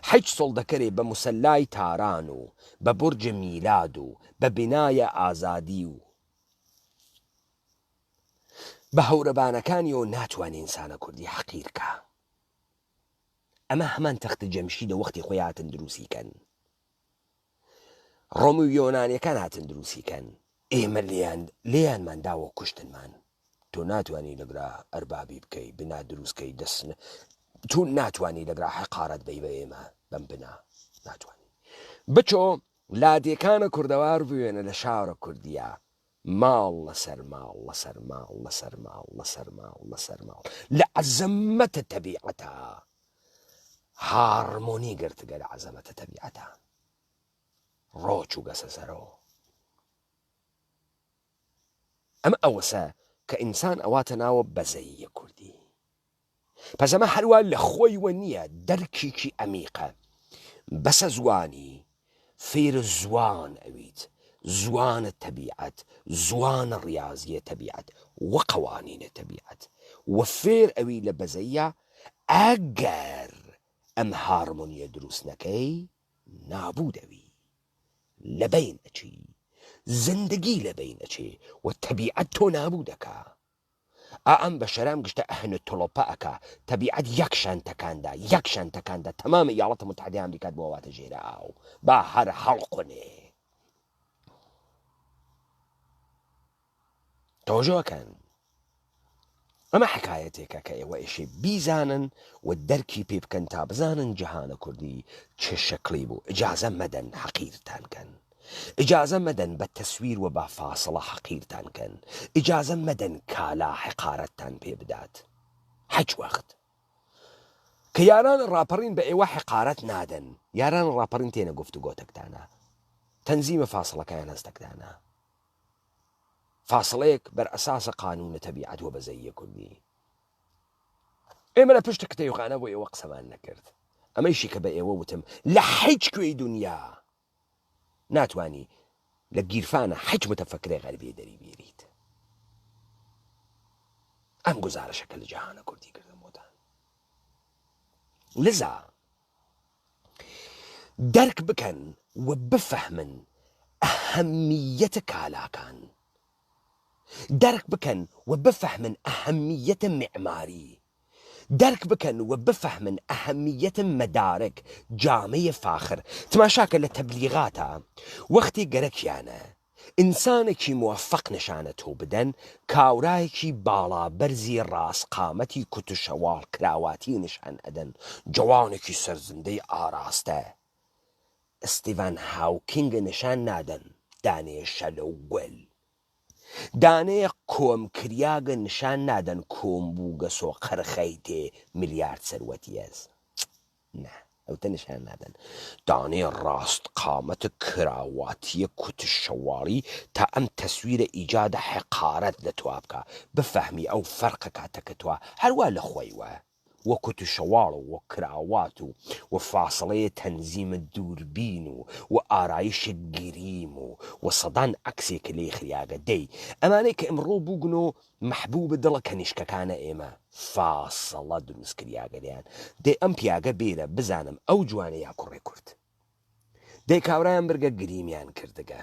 [SPEAKER 1] حەج سڵدەکەرێ بە موسەلای تاران و بە بورج میلاد و بە بینایە ئازادی و بە هەورەبانەکانی و ناتوانێت ئینسانە کوردی حەقیرکە ئەمە هەمان تەختە جەمشیدە وەختی خۆی هاتن دروستیکەن ڕۆم و یۆنانیەکان هاتن دروستیکەن ئێمە لێیانمان داوە کوشتنمان تۆ ناتوانی لەگرا ئەربابی بکەی بنا دروستکەی دەستن تۆ ناتوانی لەگرا حەقارەت بەی بە ئێمە بەم بنا ناتوانی بچۆ لادێکانە کوردەوار بوێنە لە شارە کوردیە ماڵ لەسەر ماڵ لە عەزەمەتە تەبیعەتە هارمۆنی گرتگە لە عەزەمەتە تەبیعەتە ڕۆچ و گەسە سەرەوە ئەمە ئەوەسە کە ئینسان ئەواتە ناوە بەزەییە کوردی پس ئەمە هەروە لە خۆیوە نییە دەرکێکی ئەمیقە بەسە زوانی فێر زوان ئەویت زوانە تەبیعەت زوانە ڕاضیە تەبیعەت وە قەوانینە تەبیعەت وە فێر ئەوی لە بەزەیە ئەگەر ئەم هارمۆنیە دروست نەکەی نابوودەوی لەبین ئەچی زندگی لەبین ئەچێ و تەبیعەت تۆ نابوو دەکا ئەم بە شەرام گشتە ئەهنە تۆڵۆپە ئەکا تەبیعەت یەکشان تەکاندا تەمامە یاڵەتە متحدەی ئەمریکات بۆ واتە ژێرە ئاو با هەر هەڵقونێ تۆژۆکەن ئەمە حکایەتێکە کە ئێوە ئێشێ بیزانن و دەرکی پێ بکەن تا بزانن جەهانە کوردی چه شەکڵی بوو ئیجازە مەدەن حەقیرتان کەن ئیجازە مەدەن بە تەسویر و با فاسڵە حەقیرتان کەن ئیجازە مەدەن کالا حقارەتتان پێ بدات هەچ وەخت کە یاران ڕاپەڕین بە ئێوە حقارەت نادەن یاران ڕاپەڕین تێنە گفتوگۆتەکتانە تەنزیمە فاسڵەکەیان هەستەکتانە فاصلەیەک بەر ئەساسە قانونە تەبیعەت و بەزەیە کوردی ئێمە لە پشت کتەیوخانە بۆ ئێوە قسەمان نەکرد ئەمەیشی کە بە ئێوە وتم لە هیچ کوێی دنیا ناتوانی لە گیرفانە هیچ متەفەکرێ غەربی دەری بێریت ئەم گزارشەکە لە جەهانە کوردی کردم بۆتان لذا دەرک بکەن و بفەهمن ئەهەمیەتە کالاکان دەرک بکەن و بفەهمن ئەهەمیەتە معماری دەرک بکەن و بفەهمن ئەهەمیەتە مەدارک جامەیە فاخر تماشاکە لە تەبلیغاتە وەختی گەرەکیانە ئینسانێکی موفق نیشانە تۆ بدەن کاورایەکی باڵا بەرزی ڕاستقامەتی کوتوشەواڵ کراواتی نیشان ئەدەن جوانێکی سەرزندەی ئاراستە ئستیڤان هاوکینگە نیشان نادەن دانەیە شەلە و گوێل دانەیە کۆمکریاگە نیشان نادەن کۆمبووگە سۆ قەرخەیتێ میلیارد سەروەتیەز نه ئەوتە نیشان نادەن دانەیە ڕاست قامەتە کراواتیە کوتشەواڵی تا ئەم تەسویرە ئیجادە حقارەت لە توا بکە بفەهمی ئەو فەرقە کاتەکە توا هەروە لە خۆیوە وە کوتشەواڵ و کراوات و فاسڵەیە تەنزیمە دووربین و ئارایشە گریم و سەدان عەکسێکە لێ خریاگە دەی ئەمانەی کە ئەمڕۆ بووگن و مەحبوبە دڵە کەنیشکەکانە ئێمە فاسڵە دروست کریاگەلیان دەی ئەم پیاگە بێرە بزانم ئەو جوانە یا کوڕێ کورد دەی کاورایان برگە گریمیان کردگە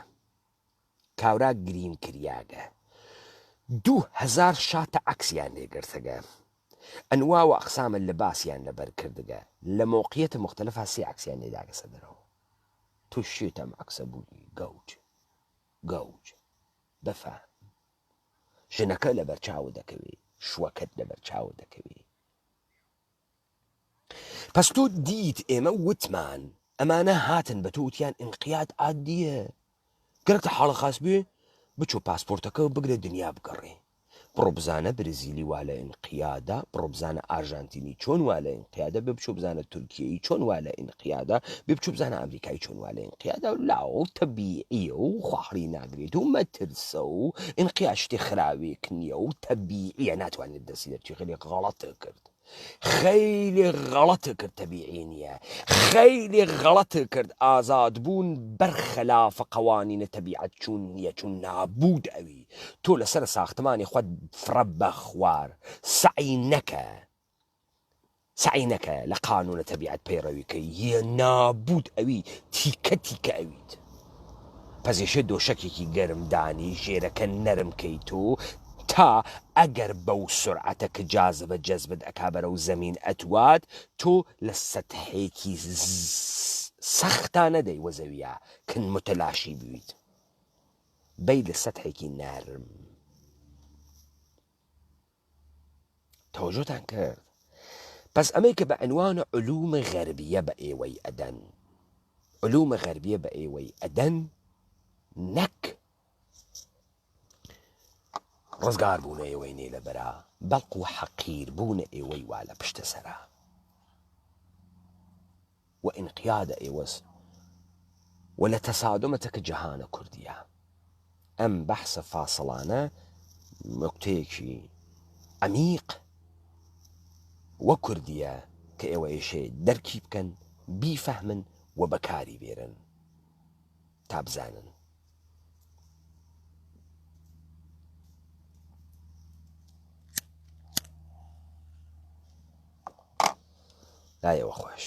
[SPEAKER 1] کاورا گریم کریاگە 2000 شاتە عەکسیان لێگرتەگە ئەنوا و ئەقسامە لەباسیان لەبەر کردگە لە مۆقیەتە مختلفە سێ عەکسیان لێداگە سەدەرەوە تووشێتەم عەکسە بووی گەوج بەفەهم ژنەکە لەبەر چاوە دەکەوێ شوەکەت لەبەر چاوە دەکەوێ پس تۆ دیت ئێمە وتمان ئەمانە هاتن بە تۆ وتیان ئینقیاد عادیە گەرەکتە حاڵە خاس بێ بچۆ پاسپۆرتەکە و بگرە دنیا بگەڕێ بڕۆ بزانە برزیلی وا لە ئینقیادە بڕۆ بزانە ئارژانتینی چۆن وا لە ئینقیادە بێ بچۆ بزانە تورکیایی چۆن وا لە ئینقیادە بێ بچۆ بزانە ئەمریکای چۆن وا لە ئینقیادە و لاو تەبیعیە و خواحڕی ناگرێت و مەترسە و ئینقیاد شتێ خراوێک نییە و تەبیعیە ناتوانێت دەستی دەرچی خەڵی غەڵەتە کرد خیلی غەڵەتە کرد تەبیعی نییە خیلی غەڵەتە کرد ئازاد بوون بەرخەلافە قەوانینە تەبیعەت چوون نییە چون نابوود ئەوی تۆ لەسەر ساختمانی خۆت فرە بە خوار سعی نەکە لە قانونە تەبیعەت پەیڕەویکەی یە نابوود ئەوی تیکە ئەویت پەزیشە دۆشەکێکی گەرمدانی ژێرەکە نەرمکەی تۆ تا ئەگەر بەو سرعەتە کە جازبە جەزبت ئەکا بەرەو زەمین ئەتوات تۆ لە سەتحێکی سەختا نەدەی وە زەویە کن متلاشی بوویت بەی لە سەتحێکی نەرم تەوەجۆتان کرد پس ئەمەی کە بە عنوانە علومە غەربیە بە ئێوەی ئەدەن علومە غەربیە بە ئێوەی ئەدەن نەک ڕزگار بوونە ئێوەی نێ لەبەرا بەڵکو و حەقیر بوونە ئێوەی وا لە پشتە سەرا و ئینقیادە ئێوەس و لە تەسادمەتە کە جەهانە کوردیە ئەم بەحسە فاسڵانە نوکتەیەکی عەمیق وە کوردیە کە ئێوە ئێشێ دەرکی بکەن بیفەهمن و بەکاری بێرن تا بزانن. لایەوە خۆش.